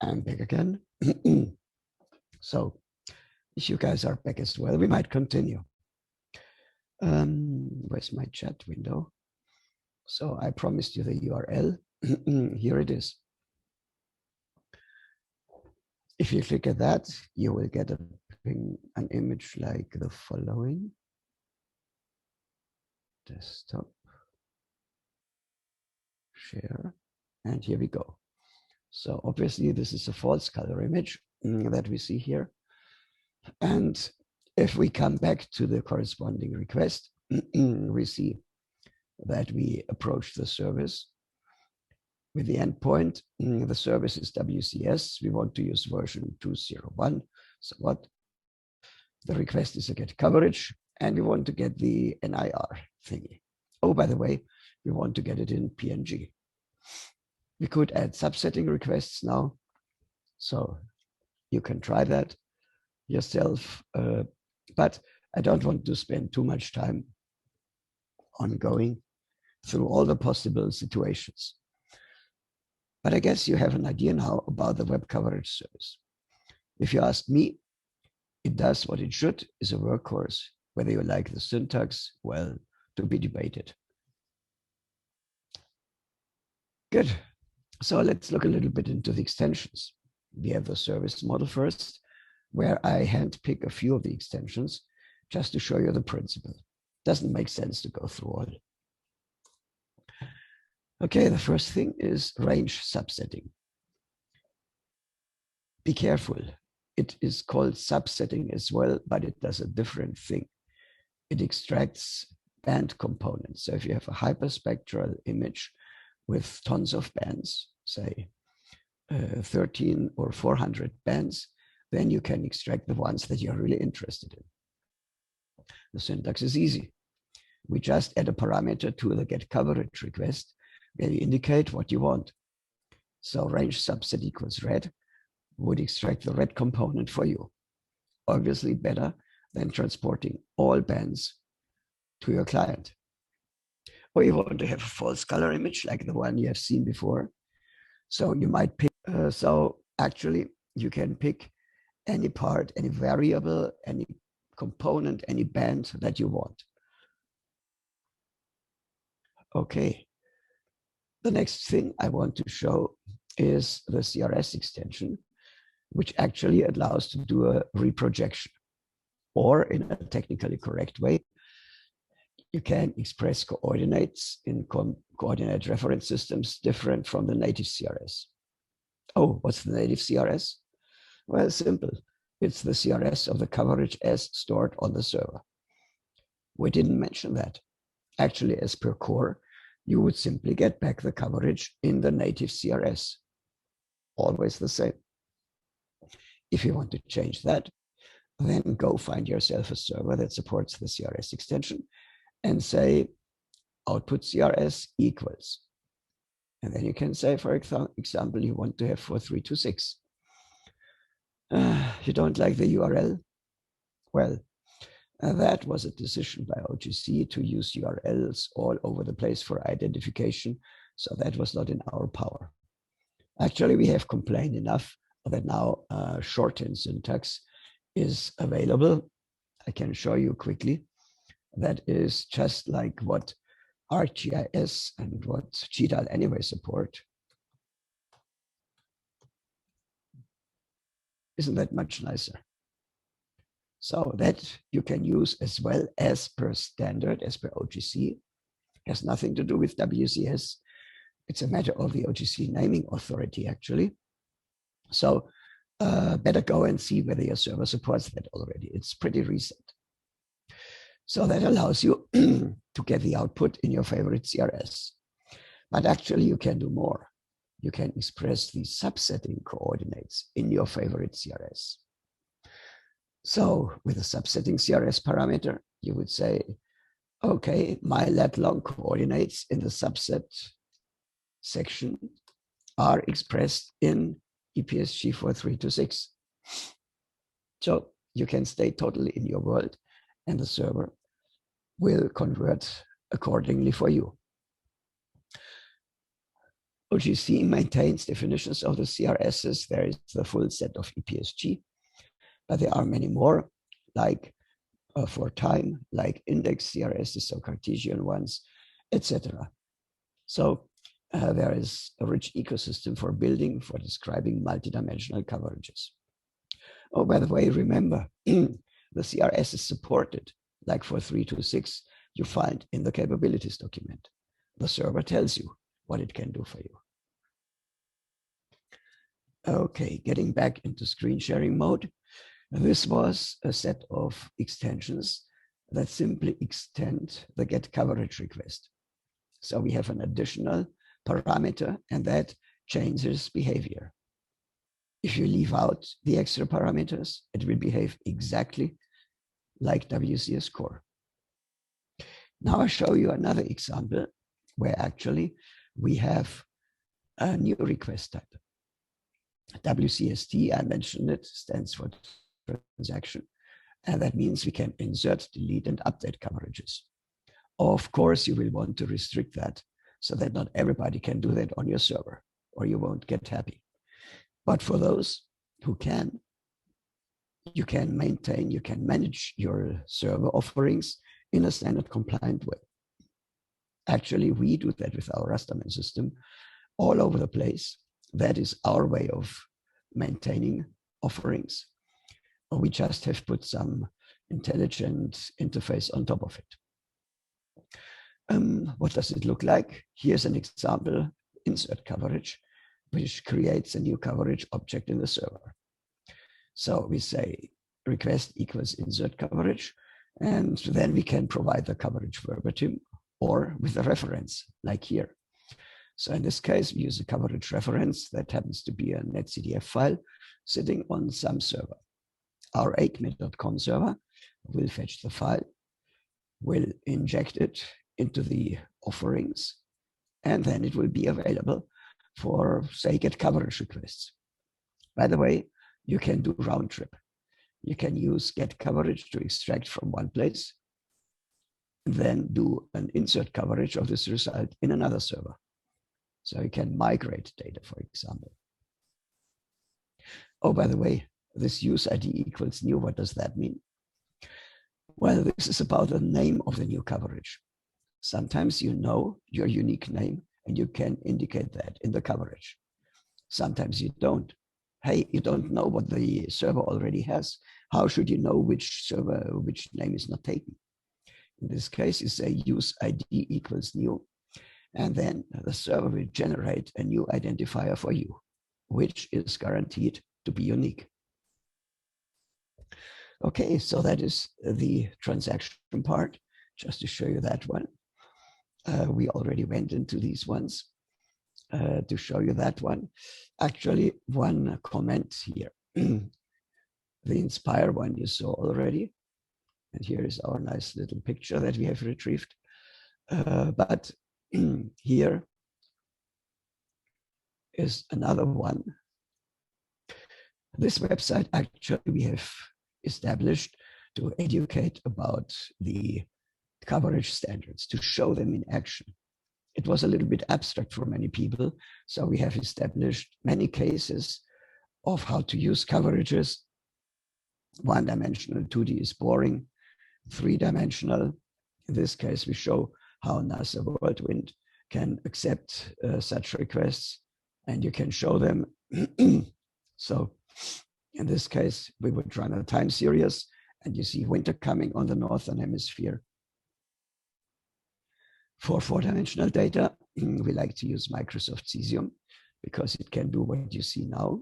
I'm back again. So if you guys are back as well, we might continue. Where's my chat window? So I promised you the URL. Here it is. If you click at that, you will get an image like the following. Desktop, share, and here we go. So obviously this is a false color image that we see here. And if we come back to the corresponding request, we see that we approach the service with the endpoint. The service is WCS. We want to use version 201. So what? The request is a get coverage, and we want to get the NIR thingy. Oh, by the way, we want to get it in PNG. We could add subsetting requests now. So you can try that yourself, but I don't want to spend too much time on going through all the possible situations. But I guess you have an idea now about the web coverage service. If you ask me, it does what it should, is a workhorse. Whether you like the syntax, well, to be debated. Good. So let's look a little bit into the extensions. We have the service model first, where I handpick a few of the extensions just to show you the principle. Doesn't make sense to go through all. Okay, the first thing is range subsetting. Be careful. It is called subsetting as well, but it does a different thing. It extracts band components. So if you have a hyperspectral image with tons of bands, say 13 or 400 bands, then you can extract the ones that you're really interested in. The syntax is easy. We just add a parameter to the get coverage request where you indicate what you want. So range subset equals red would extract the red component for you. Obviously better than transporting all bands to your client. Or you want to have a false color image like the one you have seen before. So you might pick, so actually you can pick any part, any variable, any component, any band that you want. Okay. The next thing I want to show is the Crs extension, which actually allows to do a reprojection, or in a technically correct way, you can express coordinates in coordinate reference systems different from the native CRS. Oh, what's the native CRS? Well, simple. It's the CRS of the coverage as stored on the server. We didn't mention that. Actually, as per core, you would simply get back the coverage in the native CRS. Always the same. If you want to change that, then go find yourself a server that supports the Crs extension and say output Crs equals. And then you can say, for example, you want to have 4326. You don't like the URL? Well, that was a decision by OGC to use URLs all over the place for identification. So that was not in our power. Actually, we have complained enough that now shorthand syntax is available. I can show you quickly. That is just like what ArcGIS and what GDAL anyway support. Isn't that much nicer? So that you can use as well as per standard, as per OGC. Has nothing to do with WCS. It's a matter of the OGC naming authority, actually. So better go and see whether your server supports that already. It's pretty recent. So that allows you to get the output in your favorite CRS. But actually, you can do more. You can express the subsetting coordinates in your favorite CRS. So with a subsetting CRS parameter, you would say, okay, my lat long coordinates in the subset section are expressed in EPSG 4326. So you can stay totally in your world and the server will convert accordingly for you. OGC maintains definitions of the CRSs. There is the full set of EPSG, but there are many more, like for time, like index CRSs, so Cartesian ones, etc. So there is a rich ecosystem for building, for describing multidimensional coverages. Oh, by the way, remember, the CRS is supported, like for 326, you find in the capabilities document. The server tells you what it can do for you. Okay, getting back into screen sharing mode. This was a set of extensions that simply extend the get coverage request. So we have an additional parameter and that changes behavior. If you leave out the extra parameters, it will behave exactly like WCS core. Now I'll show you another example where actually we have a new request type. WCST, I mentioned it, stands for transaction. And that means we can insert, delete, and update coverages. Of course, you will want to restrict that so that not everybody can do that on your server. or you won't get happy. But for those who can, you can maintain, you can manage your server offerings in a standard compliant way. Actually, we do that with our Rasterman system all over the place. That is our way of maintaining offerings. We just have put some intelligent interface on top of it. What does it look like? Here's an example, insert coverage, which creates a new coverage object in the server. So we say request equals insert coverage, and then we can provide the coverage verbatim or with a reference like here. So in this case, we use a coverage reference that happens to be a netcdf file sitting on some server. Our acme.com server will fetch the file, will inject it into the offerings, and then it will be available for, say, get coverage requests. By the way, you can do round trip. You can use get coverage to extract from one place, and then do an insert coverage of this result in another server. So you can migrate data, for example. Oh, by the way, this use ID equals new, what does that mean? Well, this is about the name of the new coverage. Sometimes you know your unique name and you can indicate that in the coverage. Sometimes you don't. Hey, you don't know what the server already has. How should you know which server, which name is not taken? In this case, you say use ID equals new, and then the server will generate a new identifier for you, which is guaranteed to be unique. Okay, so that is the transaction part, just to show you that one. We already went into these ones to show you that one. Actually, one comment here. The Inspire one you saw already. And here is our nice little picture that we have retrieved. But here is another one. This website actually we have established to educate about the coverage standards, to show them in action. It was a little bit abstract for many people, so we have established many cases of how to use coverages. One-dimensional 2D is boring. Three-dimensional, in this case, we show how NASA Whirlwind can accept such requests, and you can show them. So in this case, we would run a time series, and you see winter coming on the northern hemisphere. For four-dimensional data, we like to use Microsoft Cesium because it can do what you see now.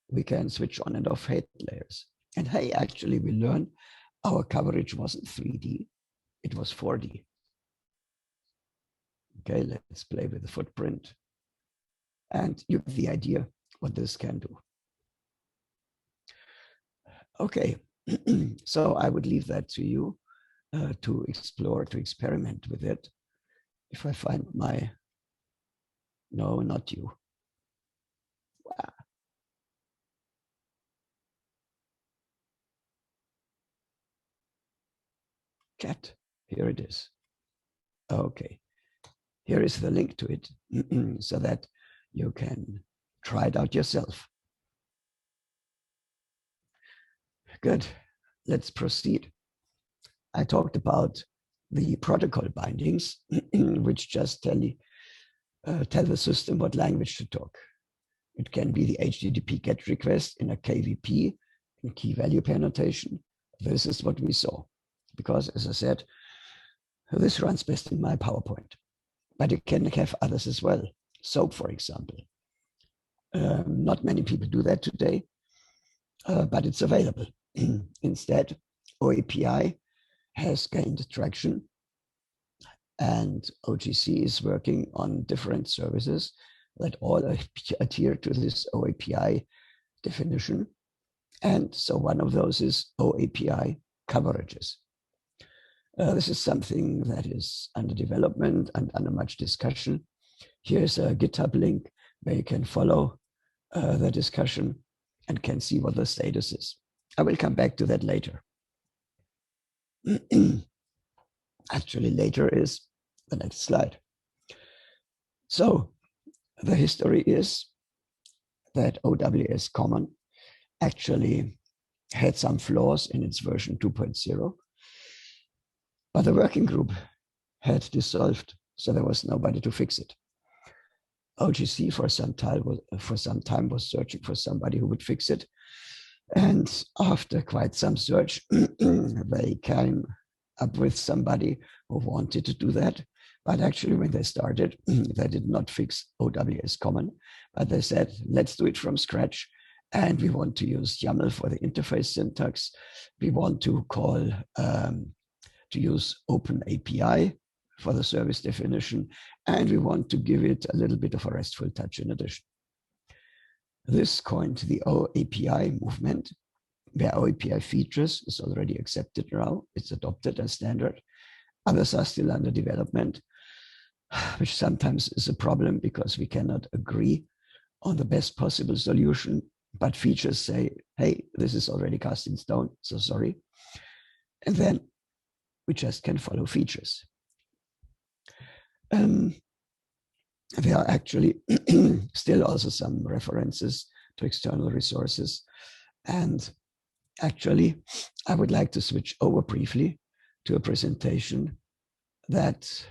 We can switch on and off height layers. And hey, actually, we learned our coverage wasn't 3D, it was 4D. Okay, let's play with the footprint. And you have the idea what this can do. Okay, so I would leave that to you to explore, to experiment with it. If I find my, no, not you. Wow. Chat, here it is. Okay, here is the link to it so that you can try it out yourself. Good, let's proceed. I talked about the protocol bindings, which just tell the system what language to talk. It can be the HTTP GET request in a KVP, in key value pair notation. This is what we saw, because as I said, this runs best in my PowerPoint, but you can have others as well. SOAP, for example. Not many people do that today, but it's available. Instead, OAPI has gained traction, and OGC is working on different services that all adhere to this OAPI definition. And so one of those is OAPI coverages. This is something that is under development and under much discussion. Here's a GitHub link where you can follow the discussion and can see what the status is. I will come back to that later. Actually, later is the next slide. So the history is that OWS Common actually had some flaws in its version 2.0, but the working group had dissolved, so there was nobody to fix it. OGC for some time was searching for somebody who would fix it. And after quite some search, they came up with somebody who wanted to do that. But actually, when they started, they did not fix OWS Common, but they said, let's do it from scratch. And we want to use YAML for the interface syntax. We want to use Open API for the service definition. And we want to give it a little bit of a RESTful touch in addition. This coined the OAPI movement, where OAPI features is already accepted now. It's adopted as standard. Others are still under development, which sometimes is a problem because we cannot agree on the best possible solution, but features say, hey, this is already cast in stone, so sorry. And then we just can follow features. There are actually still also some references to external resources. And actually, I would like to switch over briefly to a presentation that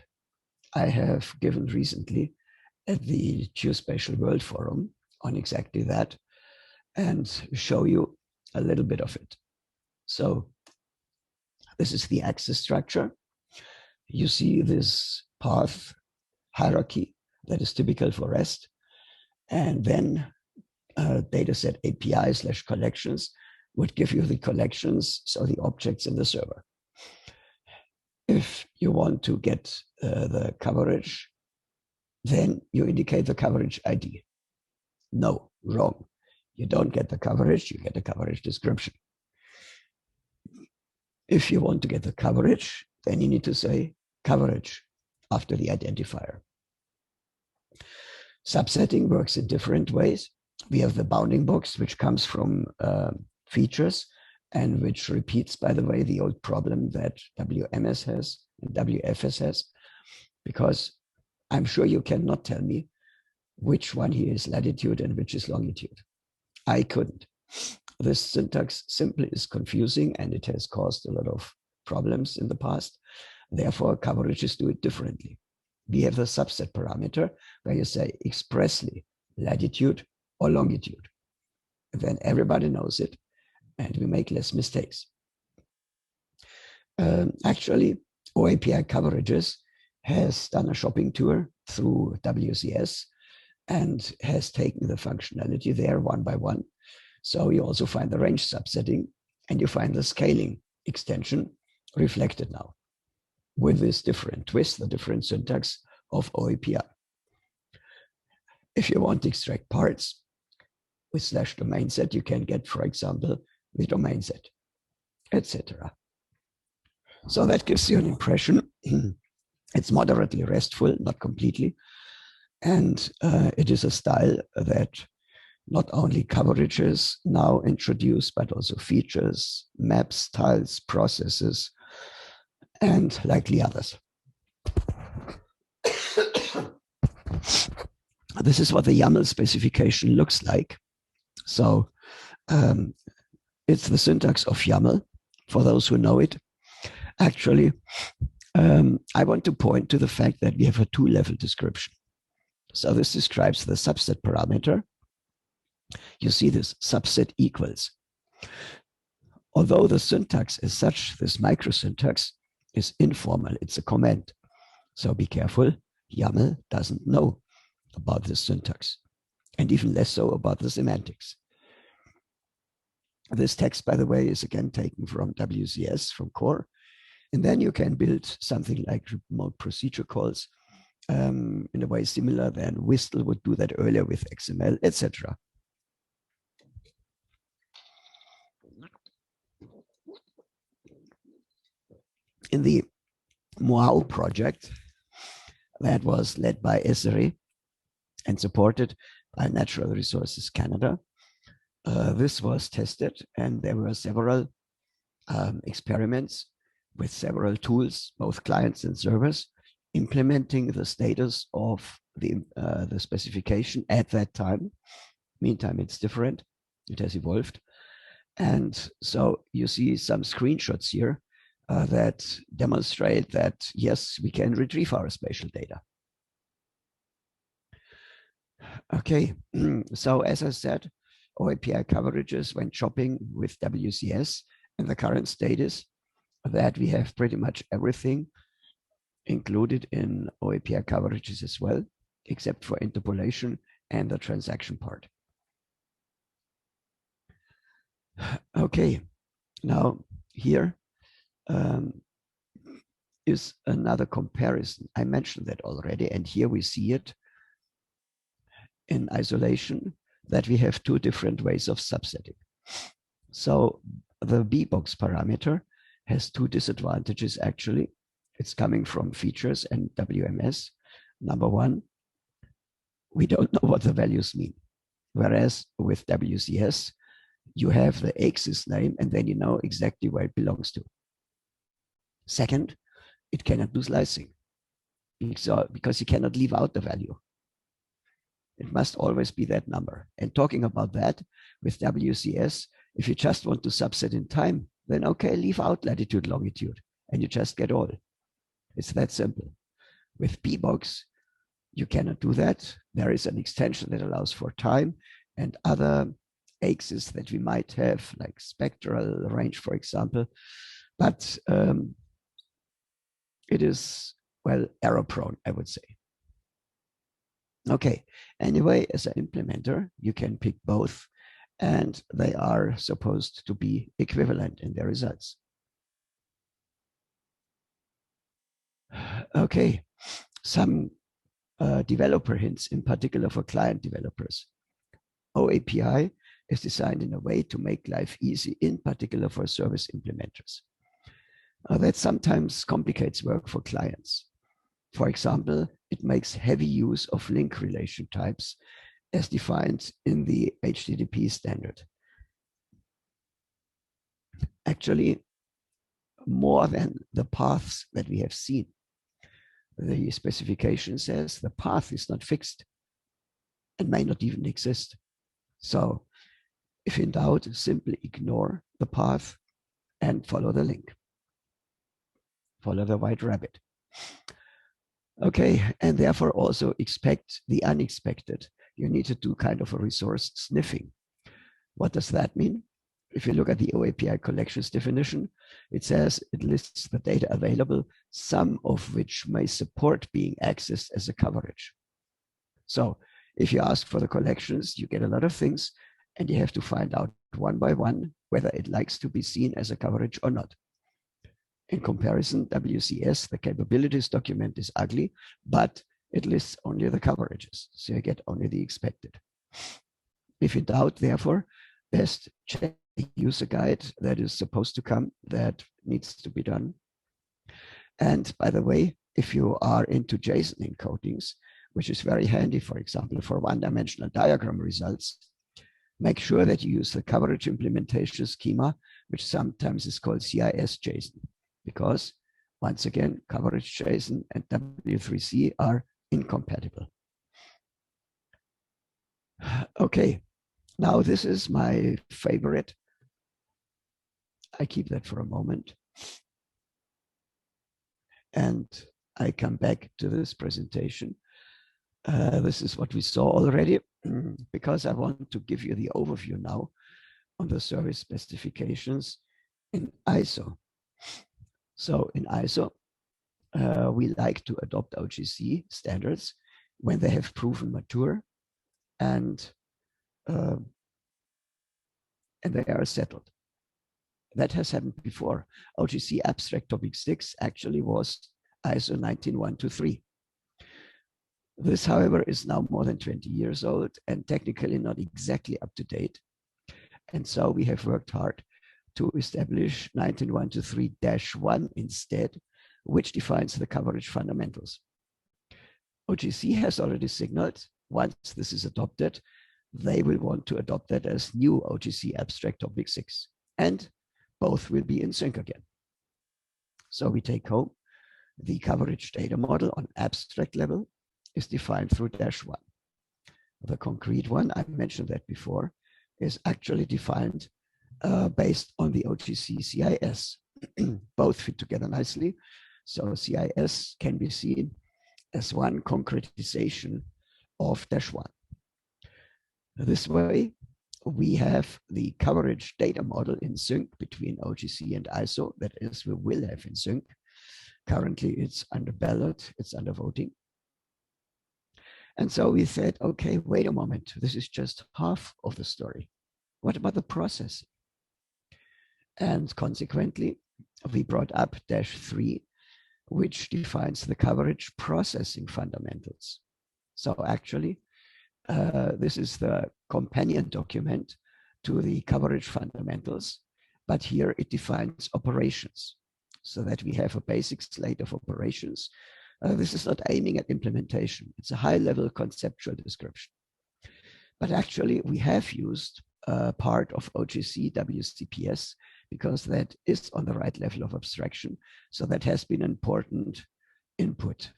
I have given recently at the Geospatial World Forum on exactly that and show you a little bit of it. So this is the access structure. You see this path hierarchy that is typical for REST. And then dataset API/collections would give you the collections, so the objects in the server. If you want to get the coverage, then you indicate the coverage ID. No, wrong. You don't get the coverage, you get a coverage description. If you want to get the coverage, then you need to say coverage after the identifier. Subsetting works in different ways. We have the bounding box, which comes from features and which repeats, by the way, the old problem that WMS has and WFS has, because I'm sure you cannot tell me which one here is latitude and which is longitude. I couldn't. This syntax simply is confusing and it has caused a lot of problems in the past. Therefore, coverages do it differently. We have the subset parameter where you say expressly latitude or longitude. Then everybody knows it and we make less mistakes. Actually, OAPI Coverages has done a shopping tour through WCS and has taken the functionality there one by one. So you also find the range subsetting and you find the scaling extension reflected now with this different twist, the different syntax of OAPI. If you want to extract parts with /domain set, you can get, for example, the domain set, etc. So that gives you an impression. It's moderately RESTful, not completely. And it is a style that not only coverages now introduce, but also features, maps, tiles, processes, and likely others. This is what the Yaml specification looks like. So it's the syntax of Yaml, for those who know it. Actually, I want to point to the fact that we have a two-level description. So this describes the subset parameter. You see this subset equals. Although the syntax is such, this microsyntax is informal, it's a comment. So be careful, YAML doesn't know about this syntax, and even less so about the semantics. This text, by the way, is again taken from WCS, from core. And then you can build something like remote procedure calls in a way similar than WSTL would do that earlier with XML, etc. In the Moao project that was led by Esri and supported by Natural Resources Canada, this was tested and there were several experiments with several tools, both clients and servers, implementing the status of the specification at that time. Meantime, it's different. It has evolved. And so you see some screenshots here that demonstrate that, yes, we can retrieve our spatial data. Okay, so as I said, OAPI coverages when shopping with WCS, and the current state is that we have pretty much everything included in OAPI coverages as well, except for interpolation and the transaction part. Okay, now here is another comparison. I mentioned that already, and here we see it in isolation that we have two different ways of subsetting. So the bbox parameter has two disadvantages actually. It's coming from features and WMS. Number one, we don't know what the values mean. Whereas with WCS, you have the axis name and then you know exactly where it belongs to. Second, it cannot do slicing because you cannot leave out the value. It must always be that number. And talking about that, with WCS, if you just want to subset in time, then okay, leave out latitude, longitude, and you just get all. It's that simple. With bbox, you cannot do that. There is an extension that allows for time and other axes that we might have, like spectral range, for example. But it is, well, error prone, I would say. Okay, anyway, as an implementer, you can pick both, and they are supposed to be equivalent in their results. Okay, some developer hints, in particular for client developers. OAPI is designed in a way to make life easy, in particular for service implementers. That sometimes complicates work for clients. For example, it makes heavy use of link relation types as defined in the HTTP standard. Actually, more than the paths that we have seen. The specification says the path is not fixed and may not even exist. So if in doubt, simply ignore the path and follow the link. Follow the white rabbit. Okay, and therefore also expect the unexpected. You need to do kind of a resource sniffing. What does that mean? If you look at the OAPI collections definition, it says it lists the data available, some of which may support being accessed as a coverage. So if you ask for the collections, you get a lot of things, and you have to find out one by one whether it likes to be seen as a coverage or not. In comparison, WCS, the capabilities document, is ugly, but it lists only the coverages, so you get only the expected. If in doubt, therefore, best check the user guide that is supposed to come, that needs to be done. And by the way, if you are into JSON encodings, which is very handy, for example, for one-dimensional diagram results, make sure that you use the coverage implementation schema, which sometimes is called CIS JSON, because once again, coverage JSON and W3C are incompatible. Okay, now this is my favorite. I keep that for a moment. And I come back to this presentation. This is what we saw already, because I want to give you the overview now on the service specifications in ISO. So in ISO, we like to adopt OGC standards when they have proven mature and they are settled. That has happened before. OGC abstract topic 6 actually was ISO 19123. This, however, is now more than 20 years old and technically not exactly up to date. And so we have worked hard to establish 19123-1 instead, which defines the coverage fundamentals. OGC has already signaled, once this is adopted, they will want to adopt that as new OGC abstract topic 6. And both will be in sync again. So we take home the coverage data model on abstract level is defined through -1. The concrete one, I mentioned that before, is actually defined based on the OGC CIS. Both fit together nicely. So CIS can be seen as one concretization of -1. This way, we have the coverage data model in sync between OGC and ISO. That is, we will have in sync. Currently, it's under ballot, it's under voting. And so we said, okay, wait a moment, this is just half of the story. What about the processing? And consequently, we brought up -3, which defines the coverage processing fundamentals. So actually, this is the companion document to the coverage fundamentals, but here it defines operations so that we have a basic slate of operations. This is not aiming at implementation. It's a high-level conceptual description. But actually, we have used part of OGC WCPS because that is on the right level of abstraction. So that has been an important input.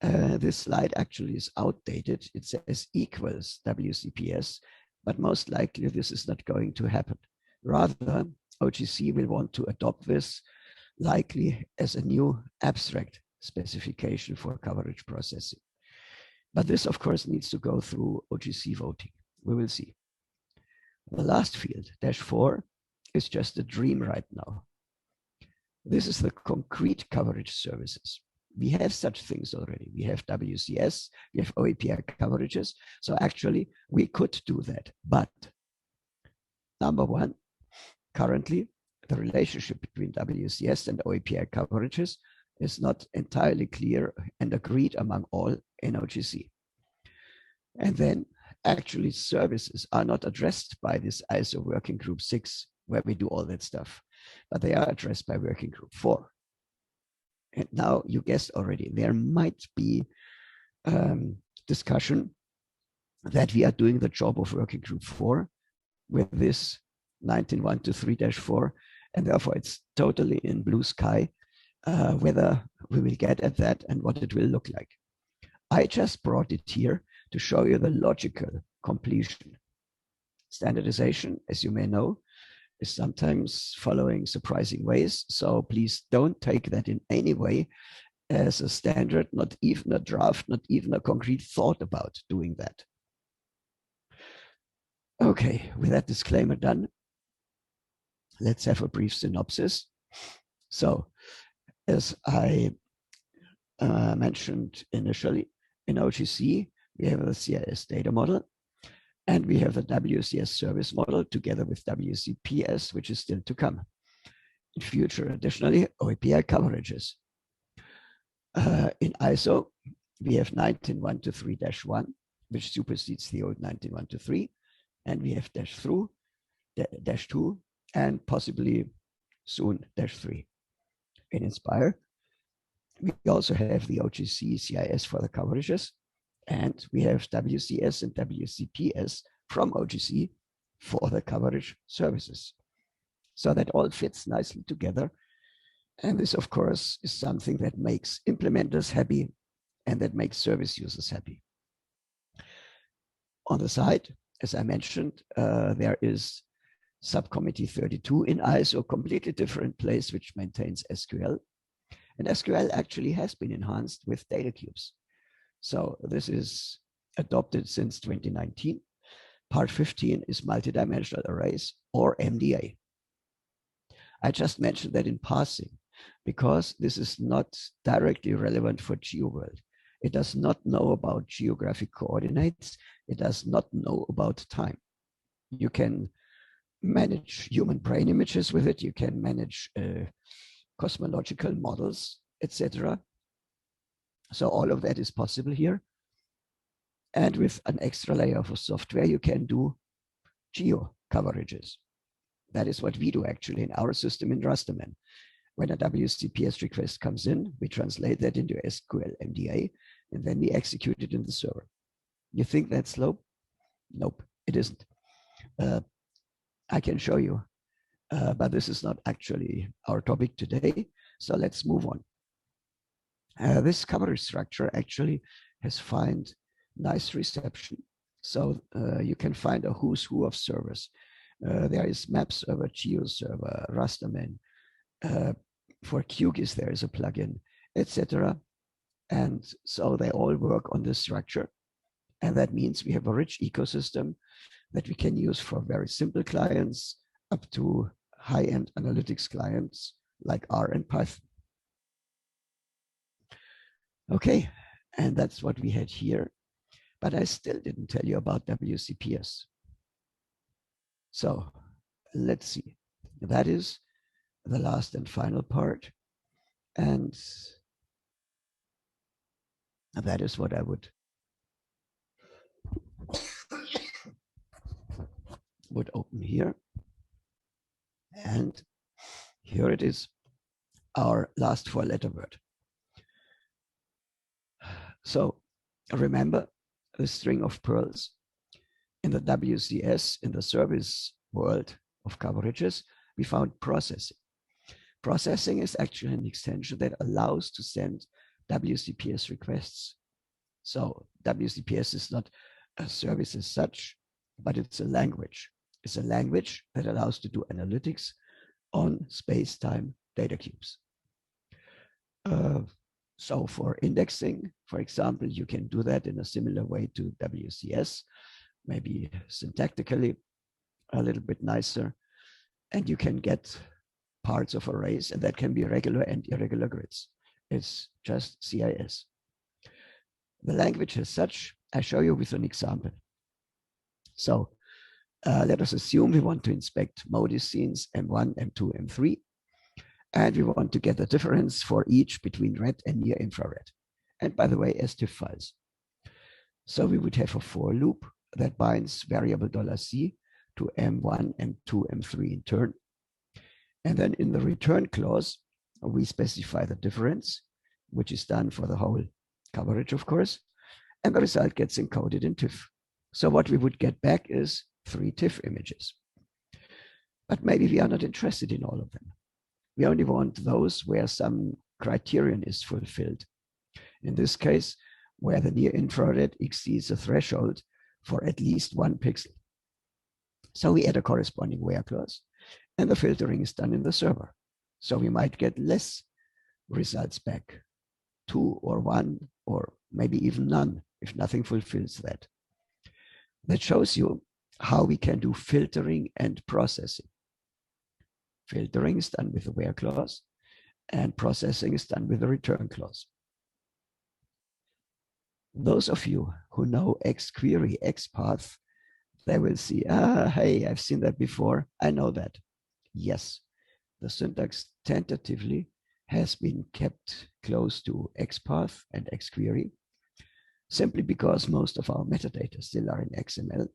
This slide actually is outdated. It says equals WCPS, but most likely this is not going to happen. Rather, OGC will want to adopt this likely as a new abstract specification for coverage processing. But this, of course, needs to go through OGC voting. We will see. The last field, -4, is just a dream right now. This is the concrete coverage services. We have such things already. We have WCS, we have OAPI coverages. So actually, we could do that. But number one, currently, the relationship between WCS and OAPI coverages is not entirely clear and agreed among all in OGC. And then actually services are not addressed by this ISO working group 6, where we do all that stuff, but they are addressed by working group 4. And now you guessed already, there might be discussion that we are doing the job of working group 4 with this 19.123-4, and therefore it's totally in blue sky whether we will get at that and what it will look like. I just brought it here to show you the logical completion. Standardization, as you may know, is sometimes following surprising ways. So please don't take that in any way as a standard, not even a draft, not even a concrete thought about doing that. Okay, with that disclaimer done, let's have a brief synopsis. So, as I mentioned initially, in OGC, we have the CIS data model, and we have the WCS service model together with WCPS, which is still to come. In future, additionally, OAPI coverages. In ISO, we have 19.123-1, which supersedes the old 19.123, and we have -2, and possibly soon -3. In Inspire, we also have the OGC CIS for the coverages, and we have WCS and WCPS from OGC for the coverage services. So that all fits nicely together. And this, of course, is something that makes implementers happy and that makes service users happy. On the side, as I mentioned, there is Subcommittee 32 in ISO, a completely different place, which maintains SQL. And SQL actually has been enhanced with data cubes. So this is adopted since 2019. Part 15 is multidimensional arrays, or MDA. I just mentioned that in passing because this is not directly relevant for GeoWorld. It does not know about geographic coordinates. It does not know about time. You can manage human brain images with it. You can manage cosmological models, etc. So all of that is possible here. And with an extra layer of software, you can do geo coverages. That is what we do actually in our system in Rasterman. When a WCPS request comes in, we translate that into SQL MDA, and then we execute it in the server. You think that's slow? Nope, it isn't. I can show you, but this is not actually our topic today. So let's move on. This coverage structure actually has found nice reception. So you can find a who's who of servers. There is map server, geo server, rasterman. For QGIS, there is a plugin, etc. And so they all work on this structure. And that means we have a rich ecosystem that we can use for very simple clients up to high-end analytics clients like R and Python. Okay, and that's what we had here. But I still didn't tell you about WCPS. So let's see. That is the last and final part. And that is what I would open here. And here it is, our last four-letter word. So remember the string of pearls. In the WCS, in the service world of coverages, we found processing. Processing is actually an extension that allows to send WCPS requests. So WCPS is not a service as such, but it's a language. It's a language that allows to do analytics on space-time data cubes. So for indexing, for example, you can do that in a similar way to WCS, maybe syntactically a little bit nicer. And you can get parts of arrays, and that can be regular and irregular grids. It's just CIS. The language as such, I show you with an example. So let us assume we want to inspect MODIS scenes M1, M2, M3. And we want to get the difference for each between red and near infrared. And by the way, as TIFF files. So we would have a for loop that binds variable $C to M1, M2, M3 in turn. And then in the return clause, we specify the difference, which is done for the whole coverage, of course. And the result gets encoded in TIFF. So what we would get back is 3 TIFF images. But maybe we are not interested in all of them. We only want those where some criterion is fulfilled. In this case, where the near infrared exceeds a threshold for at least 1 pixel. So we add a corresponding where clause, and the filtering is done in the server. So we might get less results back, 2 or 1, or maybe even none, if nothing fulfills that. That shows you how we can do filtering and processing. Filtering is done with the where clause, and processing is done with the return clause. Those of you who know XQuery, XPath, they will see, hey, I've seen that before. I know that. Yes, the syntax tentatively has been kept close to XPath and XQuery, simply because most of our metadata still are in XML.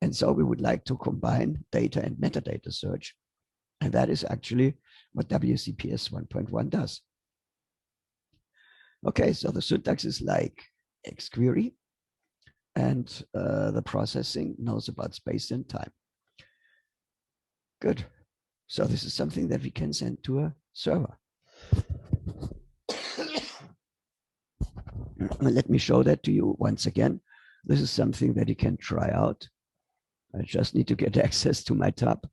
And so we would like to combine data and metadata search. And that is actually what WCPS 1.1 does. Okay, so the syntax is like XQuery, and the processing knows about space and time. Good. So this is something that we can send to a server. Let me show that to you once again. This is something that you can try out. I just need to get access to my tab.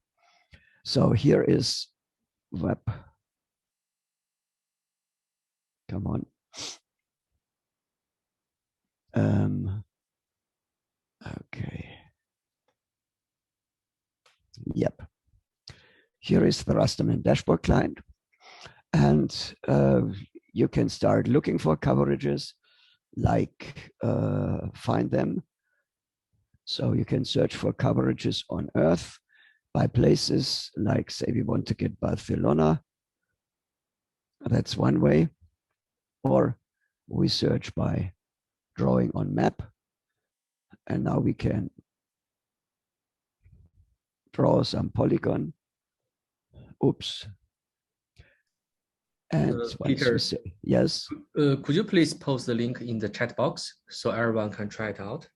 So here is web. Come on. Okay. Yep. Here is the Rasterman dashboard client. And you can start looking for coverages, like find them. So you can search for coverages on Earth by places, like say we want to get Barcelona. That's one way. Or we search by drawing on map. And now we can draw some polygon. Oops. And Peter, yes. Could you please post the link in the chat box so everyone can try it out?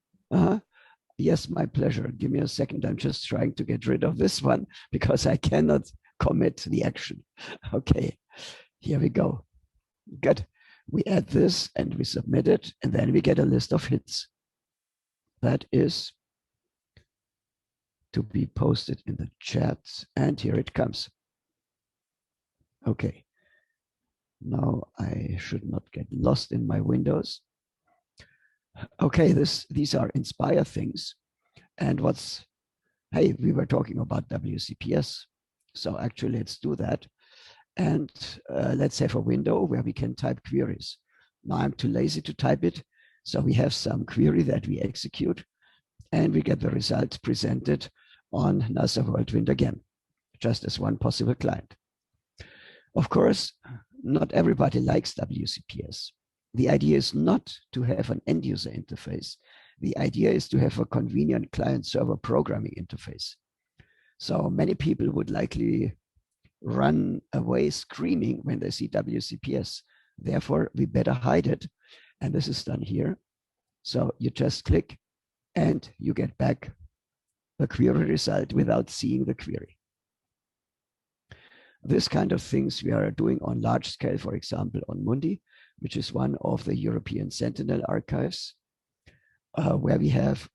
Yes, my pleasure. Give me a second. I'm just trying to get rid of this one because I cannot commit the action. Okay, here we go. Good. We add this and we submit it, and then we get a list of hits. That is to be posted in the chat, and here it comes. Okay, now I should not get lost in my windows. Okay, these are Inspire things. And hey, we were talking about WCPS. So actually, let's do that. And let's have a window where we can type queries. Now I'm too lazy to type it. So we have some query that we execute, and we get the result presented on NASA Worldwind again, just as one possible client. Of course, not everybody likes WCPS. The idea is not to have an end user interface. The idea is to have a convenient client-server programming interface. So many people would likely run away screaming when they see WCPS. Therefore, we better hide it. And this is done here. So you just click and you get back the query result without seeing the query. This kind of things we are doing on large scale, for example, on Mundi, which is one of the European Sentinel archives, where we have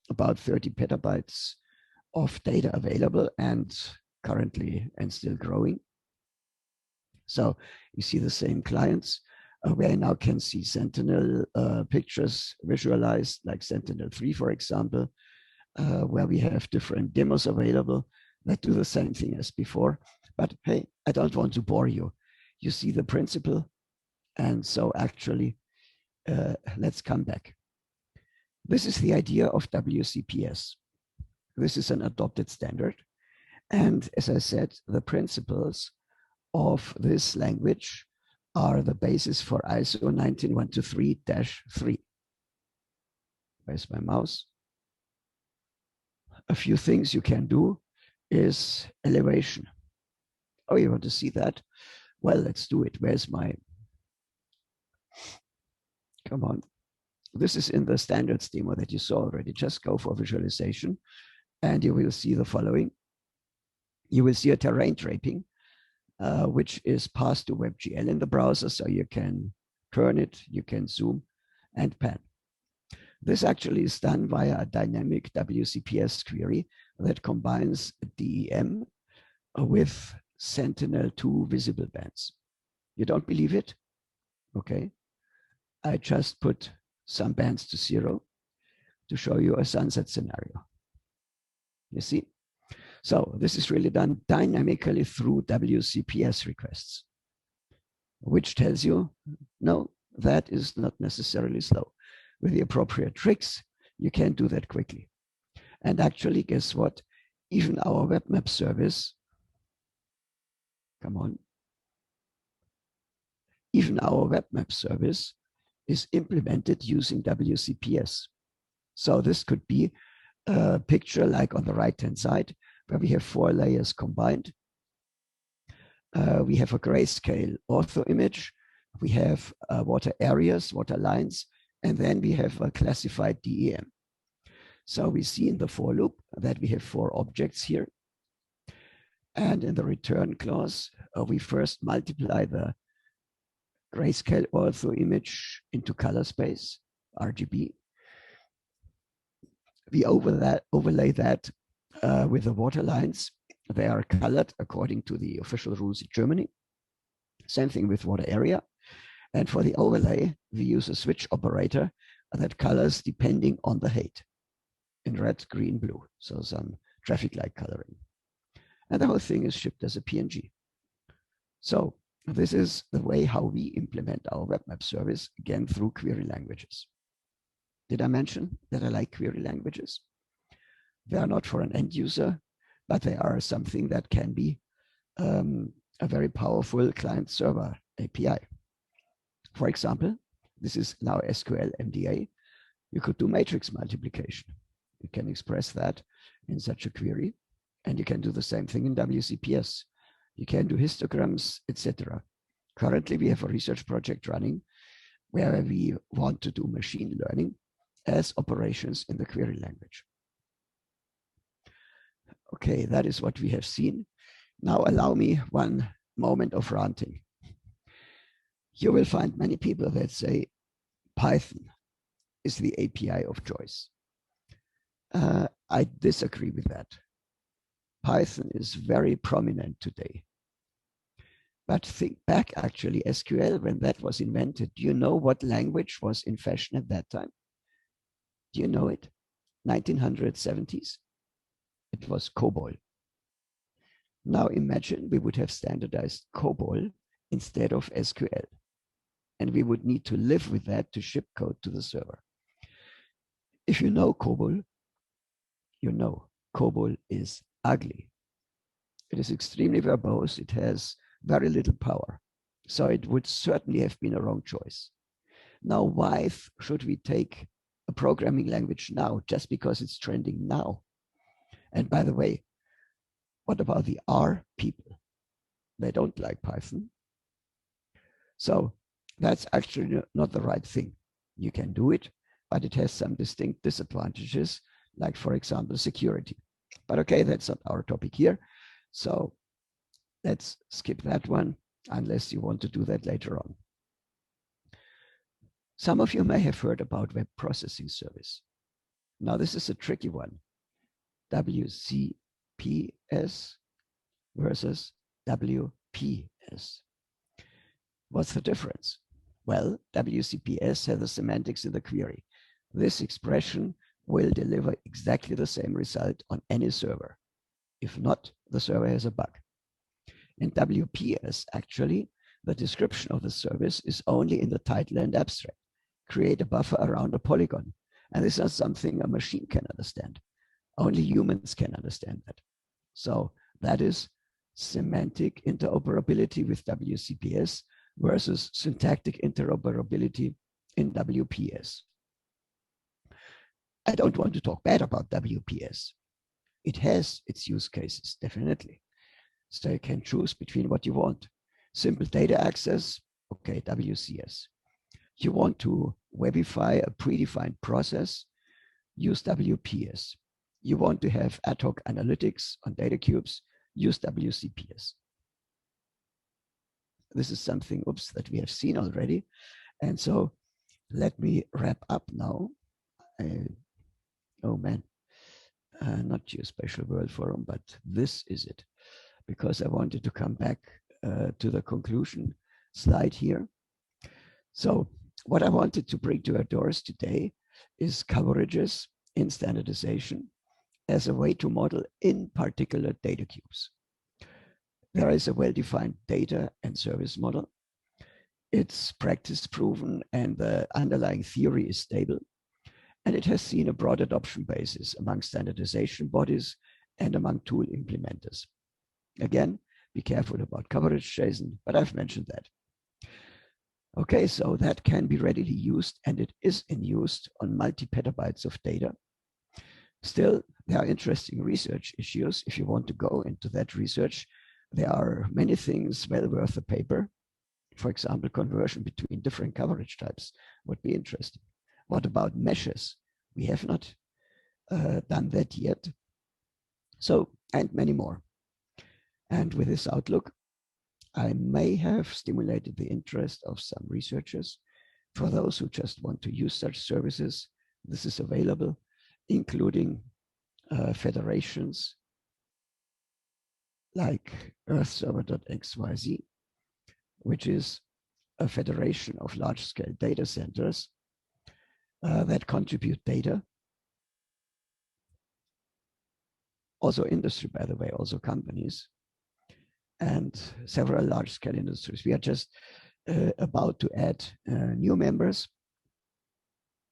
about 30 petabytes of data available and currently and still growing. So you see the same clients where you now can see Sentinel pictures visualized, like Sentinel-3, for example, where we have different demos available that do the same thing as before. But hey, I don't want to bore you. You see the principle. And so actually, let's come back. This is the idea of WCPS. This is an adopted standard. And as I said, the principles of this language are the basis for ISO 19123-3. Where's my mouse? A few things you can do is elevation. Oh, you want to see that? Well, let's do it. Where's my... Come on. This is in the standards demo that you saw already. Just go for visualization and you will see the following. You will see a terrain draping, which is passed to WebGL in the browser. So you can turn it, you can zoom and pan. This actually is done via a dynamic WCPS query that combines DEM with Sentinel-2 visible bands. You don't believe it? Okay. I just put some bands to 0 to show you a sunset scenario. You see? So this is really done dynamically through WCPS requests, which tells you, no, that is not necessarily slow. With the appropriate tricks, you can do that quickly. And actually, guess what? Even our Webmap service, come on, even our Webmap service is implemented using WCPS. So this could be a picture like on the right-hand side, where we have 4 layers combined. We have a grayscale ortho image. We have water areas, water lines, and then we have a classified DEM. So we see in the for loop that we have 4 objects here. And in the return clause, we first multiply the grayscale ortho image into color space, RGB. We overlay that with the water lines. They are colored according to the official rules in Germany. Same thing with water area. And for the overlay, we use a switch operator that colors depending on the height in red, green, blue. So some traffic light coloring. And the whole thing is shipped as a PNG. So this is the way how we implement our Webmap service, again, through query languages. Did I mention that I like query languages? They are not for an end user, but they are something that can be a very powerful client-server API. For example, this is now SQL MDA. You could do matrix multiplication. You can express that in such a query, and you can do the same thing in WCPS. You can do histograms, etc. Currently, we have a research project running where we want to do machine learning as operations in the query language. Okay, that is what we have seen. Now allow me one moment of ranting. You will find many people that say Python is the API of choice. I disagree with that. Python is very prominent today. But think back, actually, SQL, when that was invented, do you know what language was in fashion at that time? Do you know it? 1970s. It was COBOL. Now imagine we would have standardized COBOL instead of SQL. And we would need to live with that to ship code to the server. If you know COBOL, you know COBOL is ugly. It is extremely verbose. It has very little power. So it would certainly have been a wrong choice. Now, why should we take a programming language now just because it's trending now? And by the way, what about the R people? They don't like Python. So that's actually not the right thing. You can do it, but it has some distinct disadvantages, like, for example, security. But okay, that's not our topic here. So let's skip that one, unless you want to do that later on. Some of you may have heard about web processing service. Now, this is a tricky one. WCPS versus WPS. What's the difference? Well, WCPS has the semantics in the query. This expression will deliver exactly the same result on any server. If not, the server has a bug. In WPS, actually, the description of the service is only in the title and abstract. Create a buffer around a polygon. And this is not something a machine can understand. Only humans can understand that. So that is semantic interoperability with WCPS versus syntactic interoperability in WPS. I don't want to talk bad about WPS. It has its use cases, definitely. So you can choose between what you want. Simple data access, okay, WCS. You want to webify a predefined process, use WPS. You want to have ad hoc analytics on data cubes, use WCPS. This is something, oops, that we have seen already. And so let me wrap up now. Oh man, not Geospatial World Forum, but this is it. Because I wanted to come back to the conclusion slide here. So what I wanted to bring to our doors today is coverages in standardization as a way to model in particular data cubes. There is a well-defined data and service model. It's practice proven and the underlying theory is stable. And it has seen a broad adoption basis among standardization bodies and among tool implementers. Again, be careful about coverage JSON, but I've mentioned that. Okay, so that can be readily used, and it is in use on multi-petabytes of data. Still, there are interesting research issues. If you want to go into that research, there are many things well worth the paper. For example, conversion between different coverage types would be interesting. What about meshes? We have not done that yet. So, and many more. And with this outlook, I may have stimulated the interest of some researchers. For those who just want to use such services, this is available, including federations like earthserver.xyz, which is a federation of large-scale data centers that contribute data. Also industry, by the way, also companies, and several large-scale industries. We are just about to add new members,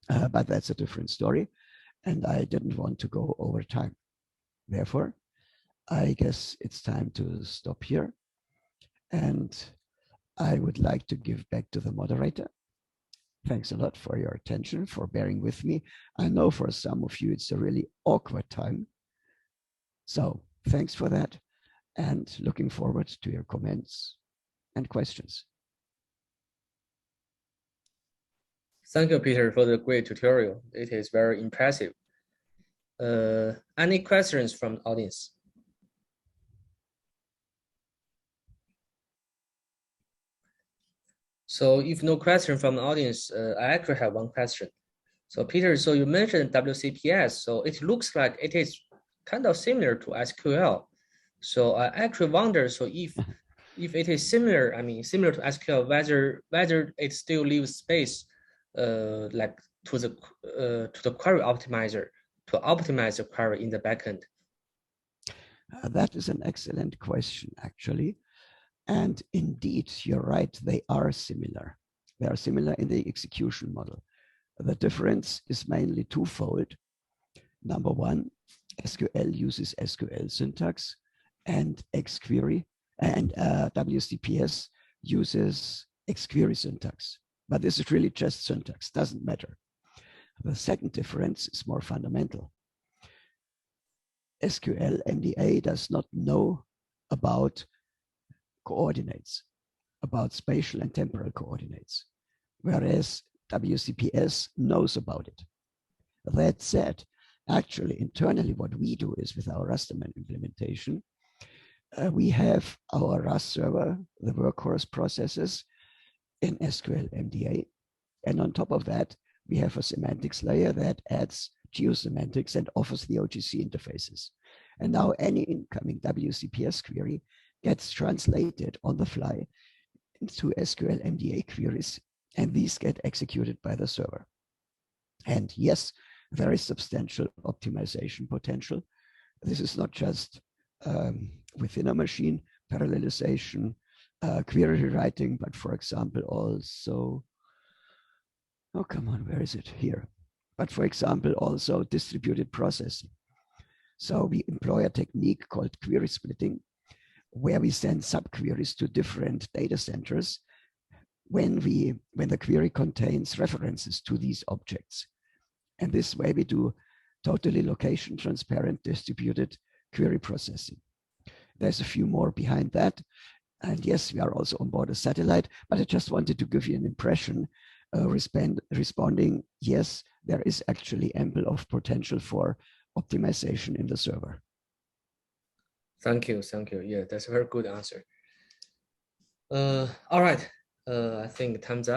but that's a different story. And I didn't want to go over time. Therefore, I guess it's time to stop here. And I would like to give back to the moderator. Thanks a lot for your attention, for bearing with me. I know for some of you, it's a really awkward time. So thanks for that. And looking forward to your comments and questions. Thank you, Peter, for the great tutorial. It is very impressive. Any questions from the audience? So if no question from the audience, I actually have one question. So Peter, so you mentioned WCPS, so it looks like it is kind of similar to SQL. So I actually wonder, so if it is similar, I mean, similar to SQL, whether it still leaves space, like to the query optimizer to optimize the query in the backend. That is an excellent question, actually. And indeed, you're right, they are similar. They are similar in the execution model. The difference is mainly twofold. Number one, SQL uses SQL syntax and XQuery, and WCPS uses XQuery syntax. But this is really just syntax, doesn't matter. The second difference is more fundamental. SQL MDA does not know about coordinates, about spatial and temporal coordinates, whereas WCPS knows about it. That said, actually internally what we do is with our Rasterman implementation, we have our Rust server, the workhorse processes in SQL MDA. And on top of that, we have a semantics layer that adds geosemantics and offers the OGC interfaces. And now any incoming WCPS query gets translated on the fly into SQL MDA queries, and these get executed by the server. And yes, there is substantial optimization potential. This is not just within a machine parallelization, query rewriting, but for example, also, oh, come on, where is it? Here. But for example, also distributed processing. So we employ a technique called query splitting, where we send subqueries to different data centers when the query contains references to these objects. And this way we do totally location transparent distributed query processing. There's a few more behind that. And yes, we are also on board a satellite, but I just wanted to give you an impression responding, yes, there is actually ample of potential for optimization in the server. Thank you. Yeah, that's a very good answer. All right, I think time's up.